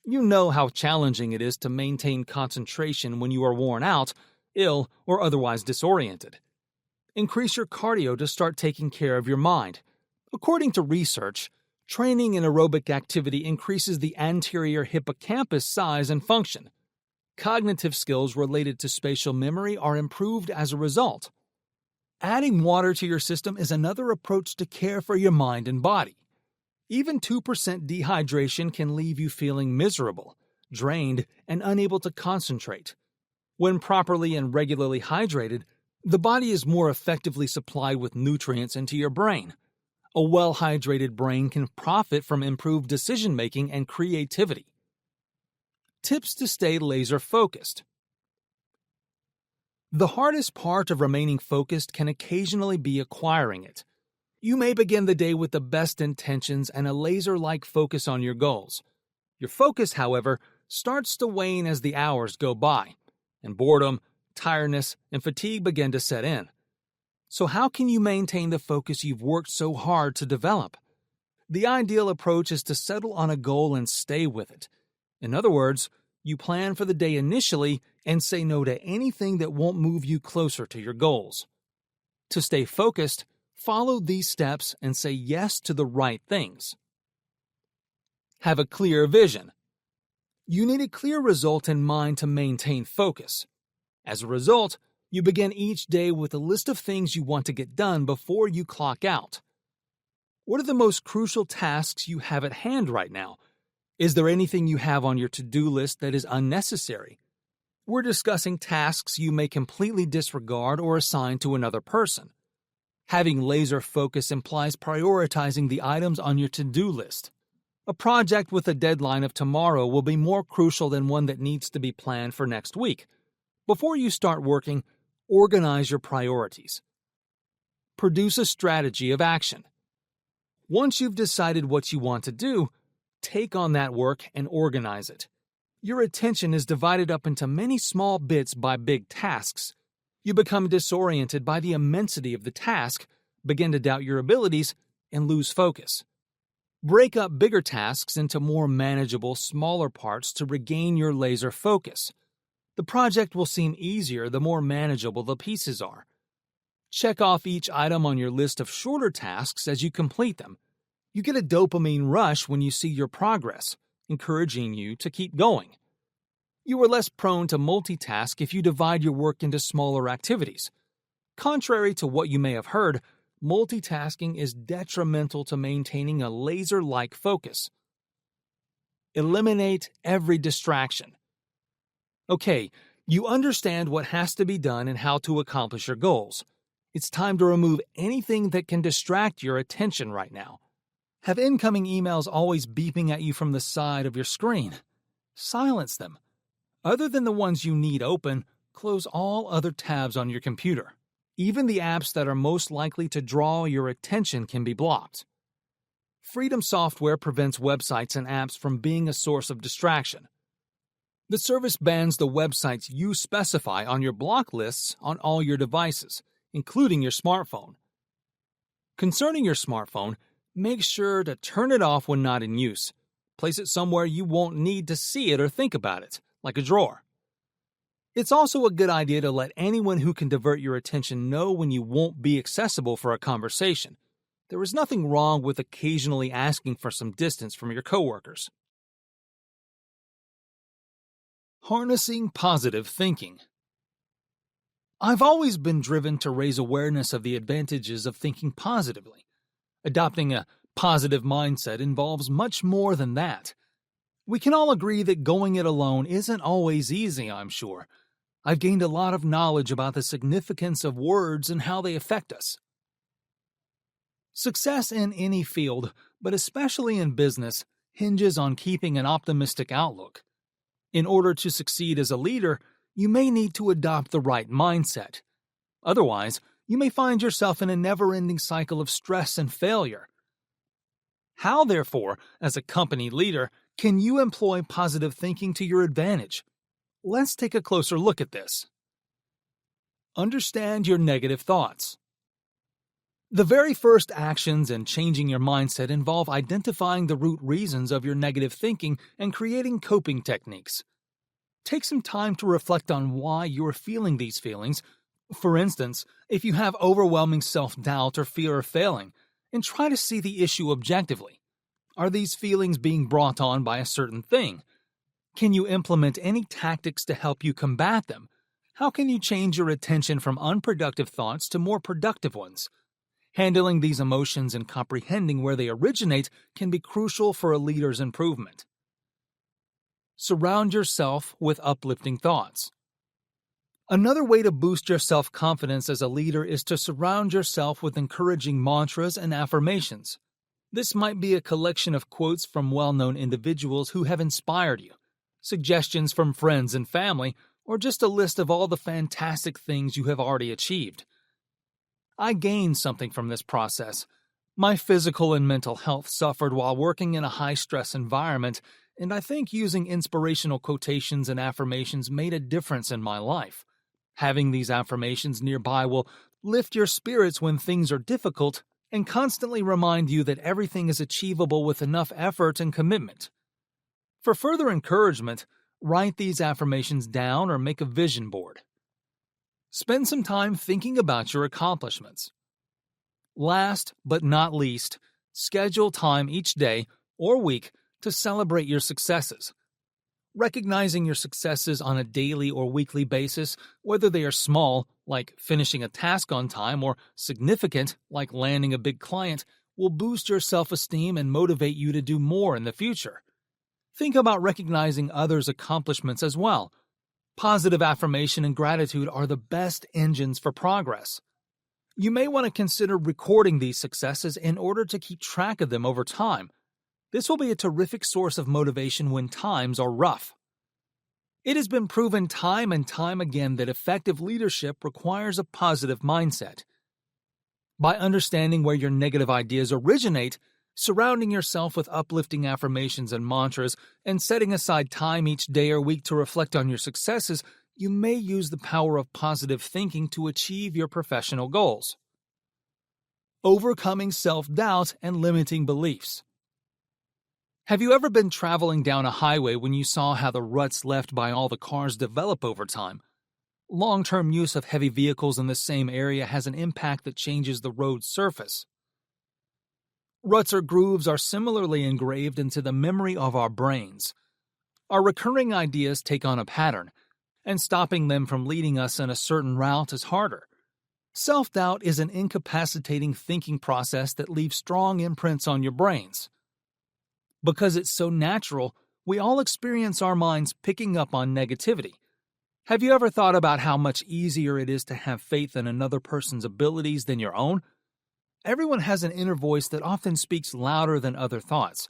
You know how challenging it is to maintain concentration when you are worn out, ill, or otherwise disoriented. Increase your cardio to start taking care of your mind. According to research, training in aerobic activity increases the anterior hippocampus size and function. Cognitive skills related to spatial memory are improved as a result. Adding water to your system is another approach to care for your mind and body. Even 2% dehydration can leave you feeling miserable, drained, and unable to concentrate. When properly and regularly hydrated, the body is more effectively supplied with nutrients into your brain. A well-hydrated brain can profit from improved decision-making and creativity. Tips to stay laser-focused. The hardest part of remaining focused can occasionally be acquiring it. You may begin the day with the best intentions and a laser-like focus on your goals. Your focus, however, starts to wane as the hours go by, and boredom, tiredness, and fatigue begin to set in. So how can you maintain the focus you've worked so hard to develop? The ideal approach is to settle on a goal and stay with it. In other words, you plan for the day initially and say no to anything that won't move you closer to your goals. To stay focused, follow these steps and say yes to the right things. Have a clear vision. You need a clear result in mind to maintain focus. As a result, you begin each day with a list of things you want to get done before you clock out. What are the most crucial tasks you have at hand right now? Is there anything you have on your to-do list that is unnecessary? We're discussing tasks you may completely disregard or assign to another person. Having laser focus implies prioritizing the items on your to-do list. A project with a deadline of tomorrow will be more crucial than one that needs to be planned for next week. Before you start working, organize your priorities. Produce a strategy of action. Once you've decided what you want to do, take on that work and organize it. Your attention is divided up into many small bits by big tasks. You become disoriented by the immensity of the task, begin to doubt your abilities, and lose focus. Break up bigger tasks into more manageable, smaller parts to regain your laser focus. The project will seem easier the more manageable the pieces are. Check off each item on your list of shorter tasks as you complete them. You get a dopamine rush when you see your progress, encouraging you to keep going. You are less prone to multitask if you divide your work into smaller activities. Contrary to what you may have heard, multitasking is detrimental to maintaining a laser-like focus. Eliminate every distraction. Okay, you understand what has to be done and how to accomplish your goals. It's time to remove anything that can distract your attention right now. Have incoming emails always beeping at you from the side of your screen? Silence them. Other than the ones you need open, close all other tabs on your computer. Even the apps that are most likely to draw your attention can be blocked. Freedom Software prevents websites and apps from being a source of distraction. The service bans the websites you specify on your block lists on all your devices, including your smartphone. Concerning your smartphone, make sure to turn it off when not in use. Place it somewhere you won't need to see it or think about it, like a drawer. It's also a good idea to let anyone who can divert your attention know when you won't be accessible for a conversation. There is nothing wrong with occasionally asking for some distance from your coworkers. Harnessing positive thinking. I've always been driven to raise awareness of the advantages of thinking positively. Adopting a positive mindset involves much more than that. We can all agree that going it alone isn't always easy, I'm sure. I've gained a lot of knowledge about the significance of words and how they affect us. Success in any field, but especially in business, hinges on keeping an optimistic outlook. In order to succeed as a leader, you may need to adopt the right mindset. Otherwise, you may find yourself in a never-ending cycle of stress and failure. How, therefore, as a company leader, can you employ positive thinking to your advantage? Let's take a closer look at this. Understand your negative thoughts. The very first actions in changing your mindset involve identifying the root reasons of your negative thinking and creating coping techniques. Take some time to reflect on why you're feeling these feelings. For instance, if you have overwhelming self-doubt or fear of failing, and try to see the issue objectively. Are these feelings being brought on by a certain thing? Can you implement any tactics to help you combat them? How can you change your attention from unproductive thoughts to more productive ones? Handling these emotions and comprehending where they originate can be crucial for a leader's improvement. Surround yourself with uplifting thoughts. Another way to boost your self-confidence as a leader is to surround yourself with encouraging mantras and affirmations. This might be a collection of quotes from well-known individuals who have inspired you, suggestions from friends and family, or just a list of all the fantastic things you have already achieved. I gained something from this process. My physical and mental health suffered while working in a high-stress environment, and I think using inspirational quotations and affirmations made a difference in my life. Having these affirmations nearby will lift your spirits when things are difficult and constantly remind you that everything is achievable with enough effort and commitment. For further encouragement, write these affirmations down or make a vision board. Spend some time thinking about your accomplishments. Last but not least, schedule time each day or week to celebrate your successes. Recognizing your successes on a daily or weekly basis, whether they are small, like finishing a task on time, or significant, like landing a big client, will boost your self-esteem and motivate you to do more in the future. Think about recognizing others' accomplishments as well. Positive affirmation and gratitude are the best engines for progress. You may want to consider recording these successes in order to keep track of them over time. This will be a terrific source of motivation when times are rough. It has been proven time and time again that effective leadership requires a positive mindset. By understanding where your negative ideas originate, surrounding yourself with uplifting affirmations and mantras, and setting aside time each day or week to reflect on your successes, you may use the power of positive thinking to achieve your professional goals. Overcoming self-doubt and limiting beliefs. Have you ever been traveling down a highway when you saw how the ruts left by all the cars develop over time? Long-term use of heavy vehicles in the same area has an impact that changes the road's surface. Ruts or grooves are similarly engraved into the memory of our brains. Our recurring ideas take on a pattern, and stopping them from leading us in a certain route is harder. Self-doubt is an incapacitating thinking process that leaves strong imprints on your brains. Because it's so natural, we all experience our minds picking up on negativity. Have you ever thought about how much easier it is to have faith in another person's abilities than your own? Everyone has an inner voice that often speaks louder than other thoughts,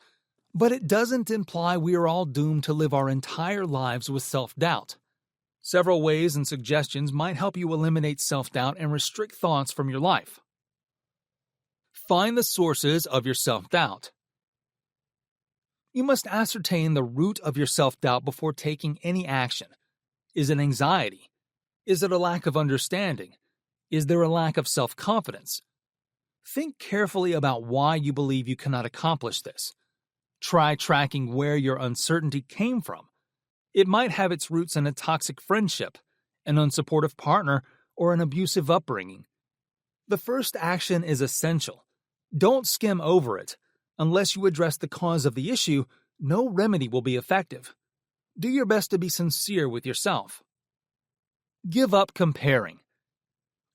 but it doesn't imply we are all doomed to live our entire lives with self-doubt. Several ways and suggestions might help you eliminate self-doubt and restrict thoughts from your life. Find the sources of your self-doubt. You must ascertain the root of your self-doubt before taking any action. Is it anxiety? Is it a lack of understanding? Is there a lack of self-confidence? Think carefully about why you believe you cannot accomplish this. Try tracking where your uncertainty came from. It might have its roots in a toxic friendship, an unsupportive partner, or an abusive upbringing. The first action is essential. Don't skim over it. Unless you address the cause of the issue, no remedy will be effective. Do your best to be sincere with yourself. Give up comparing.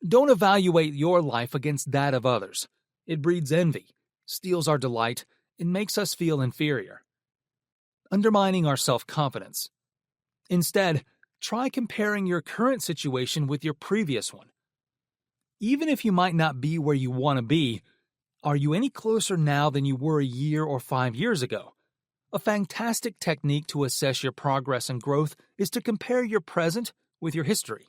Don't evaluate your life against that of others. It breeds envy, steals our delight, and makes us feel inferior, undermining our self-confidence. Instead, try comparing your current situation with your previous one. Even if you might not be where you want to be, are you any closer now than you were a year or 5 years ago? A fantastic technique to assess your progress and growth is to compare your present with your history.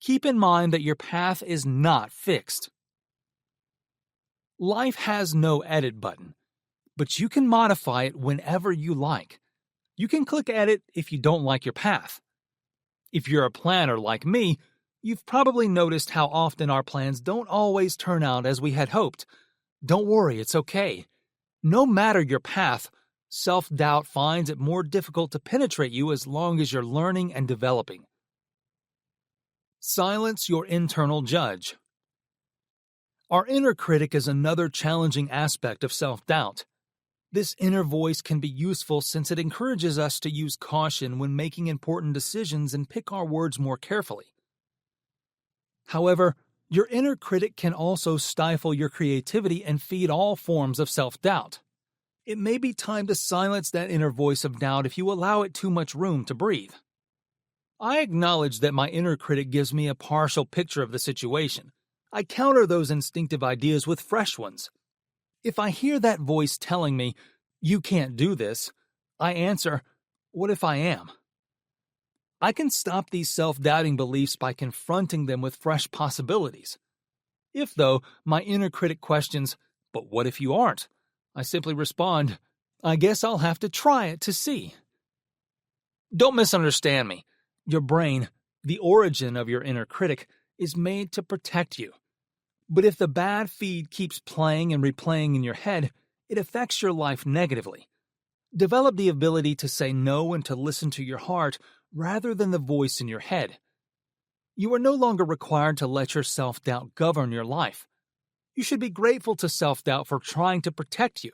Keep in mind that your path is not fixed. Life has no edit button, but you can modify it whenever you like. You can click edit if you don't like your path. If you're a planner like me, you've probably noticed how often our plans don't always turn out as we had hoped. Don't worry, it's okay. No matter your path, self-doubt finds it more difficult to penetrate you as long as you're learning and developing. Silence your internal judge. Our inner critic is another challenging aspect of self-doubt. This inner voice can be useful since it encourages us to use caution when making important decisions and pick our words more carefully. However, your inner critic can also stifle your creativity and feed all forms of self-doubt. It may be time to silence that inner voice of doubt if you allow it too much room to breathe. I acknowledge that my inner critic gives me a partial picture of the situation. I counter those instinctive ideas with fresh ones. If I hear that voice telling me, "You can't do this," I answer, "What if I am?" I can stop these self-doubting beliefs by confronting them with fresh possibilities. If, though, my inner critic questions, "But what if you aren't?" I simply respond, "I guess I'll have to try it to see." Don't misunderstand me. Your brain, the origin of your inner critic, is made to protect you. But if the bad feed keeps playing and replaying in your head, it affects your life negatively. Develop the ability to say no and to listen to your heart rather than the voice in your head. You are no longer required to let your self-doubt govern your life. You should be grateful to self-doubt for trying to protect you.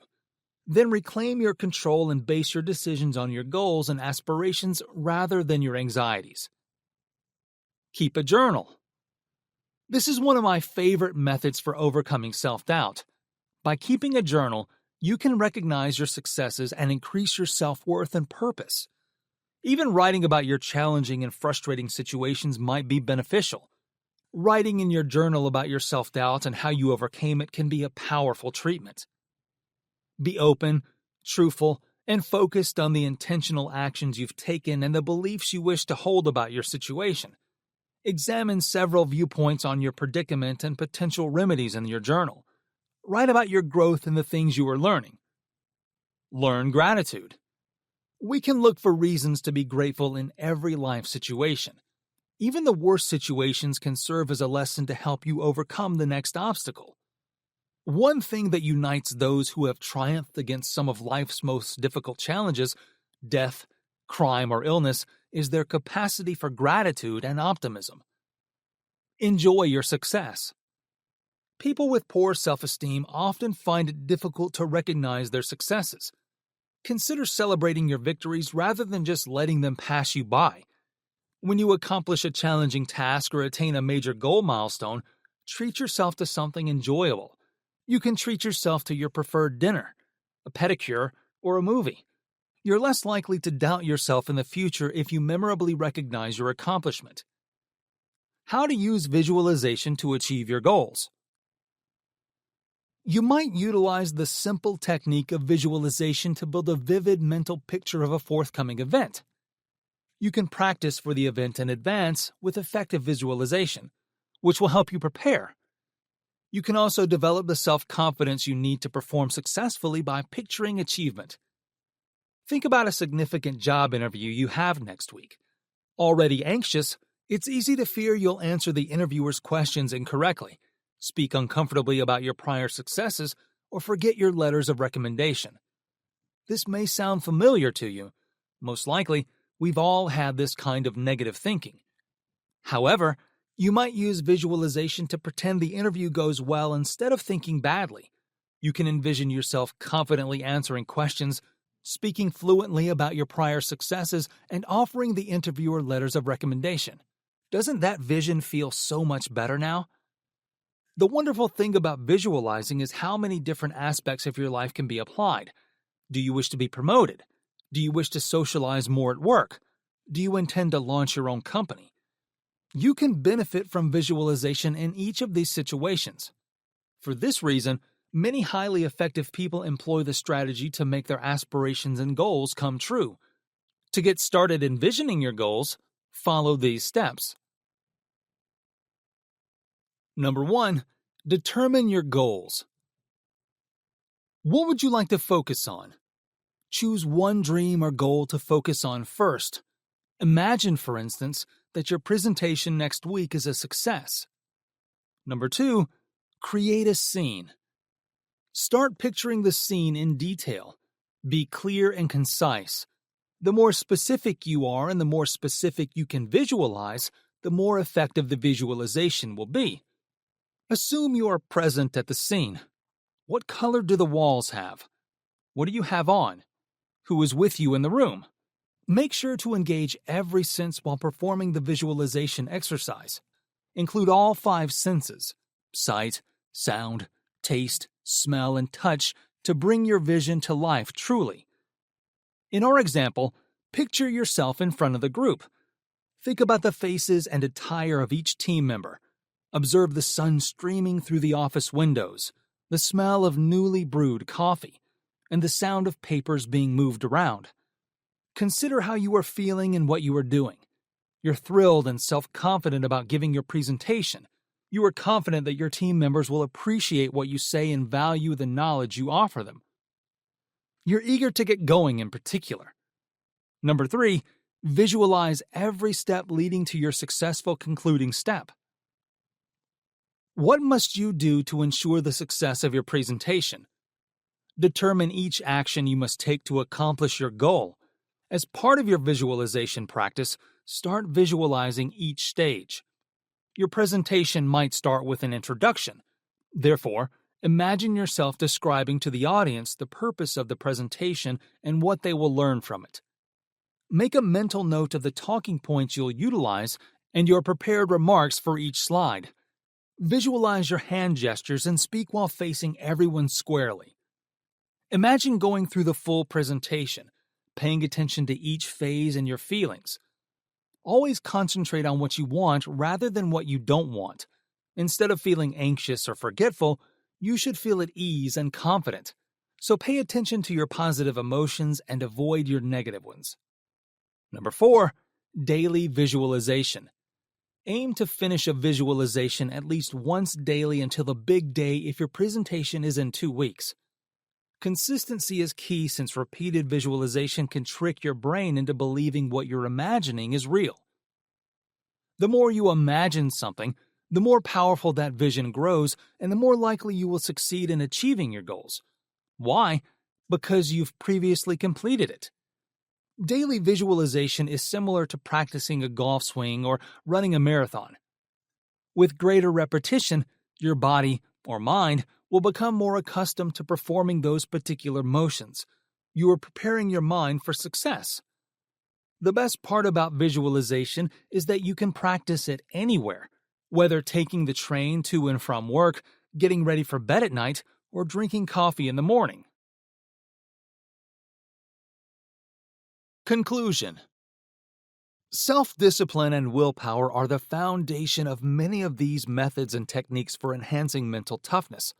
Then reclaim your control and base your decisions on your goals and aspirations rather than your anxieties. Keep a journal. This is one of my favorite methods for overcoming self-doubt. By keeping a journal, you can recognize your successes and increase your self-worth and purpose. Even writing about your challenging and frustrating situations might be beneficial. Writing in your journal about your self-doubt and how you overcame it can be a powerful treatment. Be open, truthful, and focused on the intentional actions you've taken and the beliefs you wish to hold about your situation. Examine several viewpoints on your predicament and potential remedies in your journal. Write about your growth and the things you are learning. Learn gratitude. We can look for reasons to be grateful in every life situation. Even the worst situations can serve as a lesson to help you overcome the next obstacle. One thing that unites those who have triumphed against some of life's most difficult challenges, death, crime, or illness, is their capacity for gratitude and optimism. Enjoy your success. People with poor self-esteem often find it difficult to recognize their successes. Consider celebrating your victories rather than just letting them pass you by. When you accomplish a challenging task or attain a major goal milestone, treat yourself to something enjoyable. You can treat yourself to your preferred dinner, a pedicure, or a movie. You're less likely to doubt yourself in the future if you memorably recognize your accomplishment. How to use visualization to achieve your goals. You might utilize the simple technique of visualization to build a vivid mental picture of a forthcoming event. You can practice for the event in advance with effective visualization, which will help you prepare. You can also develop the self-confidence you need to perform successfully by picturing achievement. Think about a significant job interview you have next week. Already anxious, it's easy to fear you'll answer the interviewer's questions incorrectly, speak uncomfortably about your prior successes, or forget your letters of recommendation. This may sound familiar to you. Most likely, we've all had this kind of negative thinking. However, you might use visualization to pretend the interview goes well instead of thinking badly. You can envision yourself confidently answering questions, speaking fluently about your prior successes, and offering the interviewer letters of recommendation. Doesn't that vision feel so much better now? The wonderful thing about visualizing is how many different aspects of your life can be applied. Do you wish to be promoted? Do you wish to socialize more at work? Do you intend to launch your own company? You can benefit from visualization in each of these situations. For this reason, many highly effective people employ the strategy to make their aspirations and goals come true. To get started envisioning your goals, follow these steps. Number 1. Determine your goals. What would you like to focus on? Choose one dream or goal to focus on first. Imagine, for instance, that your presentation next week is a success. Number 2. Create a scene. Start picturing the scene in detail. Be clear and concise. The more specific you are and the more specific you can visualize, the more effective the visualization will be. Assume you are present at the scene. What color do the walls have? What do you have on? Who is with you in the room? Make sure to engage every sense while performing the visualization exercise. Include all 5 senses: sight, sound, taste, smell, and touch to bring your vision to life truly. In our example, picture yourself in front of the group. Think about the faces and attire of each team member. Observe the sun streaming through the office windows, the smell of newly brewed coffee, and the sound of papers being moved around. Consider how you are feeling and what you are doing. You're thrilled and self-confident about giving your presentation. You are confident that your team members will appreciate what you say and value the knowledge you offer them. You're eager to get going in particular. Number 3, visualize every step leading to your successful concluding step. What must you do to ensure the success of your presentation? Determine each action you must take to accomplish your goal. As part of your visualization practice, start visualizing each stage. Your presentation might start with an introduction. Therefore, imagine yourself describing to the audience the purpose of the presentation and what they will learn from it. Make a mental note of the talking points you'll utilize and your prepared remarks for each slide. Visualize your hand gestures and speak while facing everyone squarely. Imagine going through the full presentation, paying attention to each phase and your feelings. Always concentrate on what you want rather than what you don't want. Instead of feeling anxious or forgetful, you should feel at ease and confident. So pay attention to your positive emotions and avoid your negative ones. Number 4, daily visualization. Aim to finish a visualization at least once daily until the big day if your presentation is in 2 weeks. Consistency is key since repeated visualization can trick your brain into believing what you're imagining is real. The more you imagine something, the more powerful that vision grows and the more likely you will succeed in achieving your goals. Why? Because you've previously completed it. Daily visualization is similar to practicing a golf swing or running a marathon. With greater repetition, your body or mind will become more accustomed to performing those particular motions. You are preparing your mind for success. The best part about visualization is that you can practice it anywhere, whether taking the train to and from work, getting ready for bed at night, or drinking coffee in the morning. Conclusion. Self-discipline and willpower are the foundation of many of these methods and techniques for enhancing mental toughness.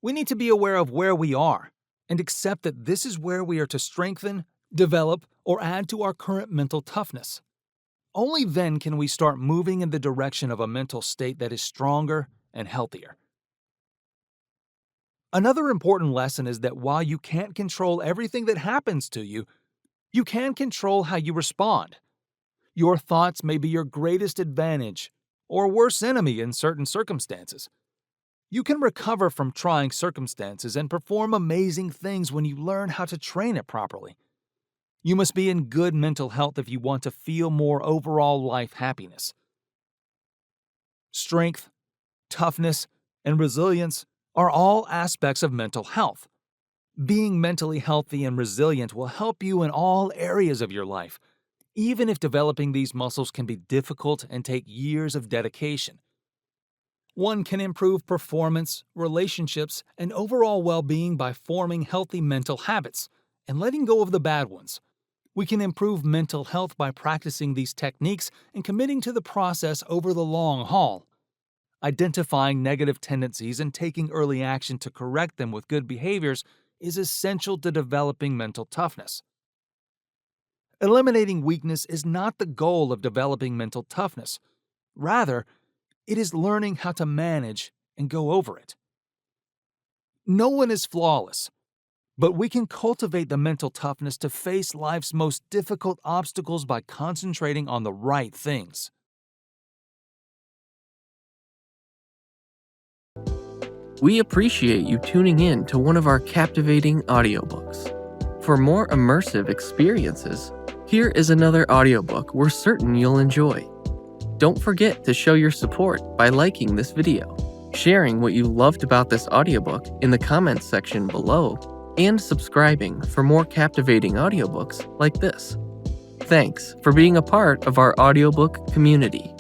We need to be aware of where we are and accept that this is where we are to strengthen, develop, or add to our current mental toughness. Only then can we start moving in the direction of a mental state that is stronger and healthier. Another important lesson is that while you can't control everything that happens to you, you can control how you respond. Your thoughts may be your greatest advantage or worst enemy in certain circumstances. You can recover from trying circumstances and perform amazing things when you learn how to train it properly. You must be in good mental health if you want to feel more overall life happiness. Strength, toughness, and resilience are all aspects of mental health. Being mentally healthy and resilient will help you in all areas of your life, even if developing these muscles can be difficult and take years of dedication. One can improve performance, relationships, and overall well-being by forming healthy mental habits and letting go of the bad ones. We can improve mental health by practicing these techniques and committing to the process over the long haul. Identifying negative tendencies and taking early action to correct them with good behaviors is essential to developing mental toughness. Eliminating weakness is not the goal of developing mental toughness. Rather, it is learning how to manage and go over it. No one is flawless, but we can cultivate the mental toughness to face life's most difficult obstacles by concentrating on the right things. We appreciate you tuning in to one of our captivating audiobooks. For more immersive experiences, here is another audiobook we're certain you'll enjoy. Don't forget to show your support by liking this video, sharing what you loved about this audiobook in the comments section below, and subscribing for more captivating audiobooks like this. Thanks for being a part of our audiobook community.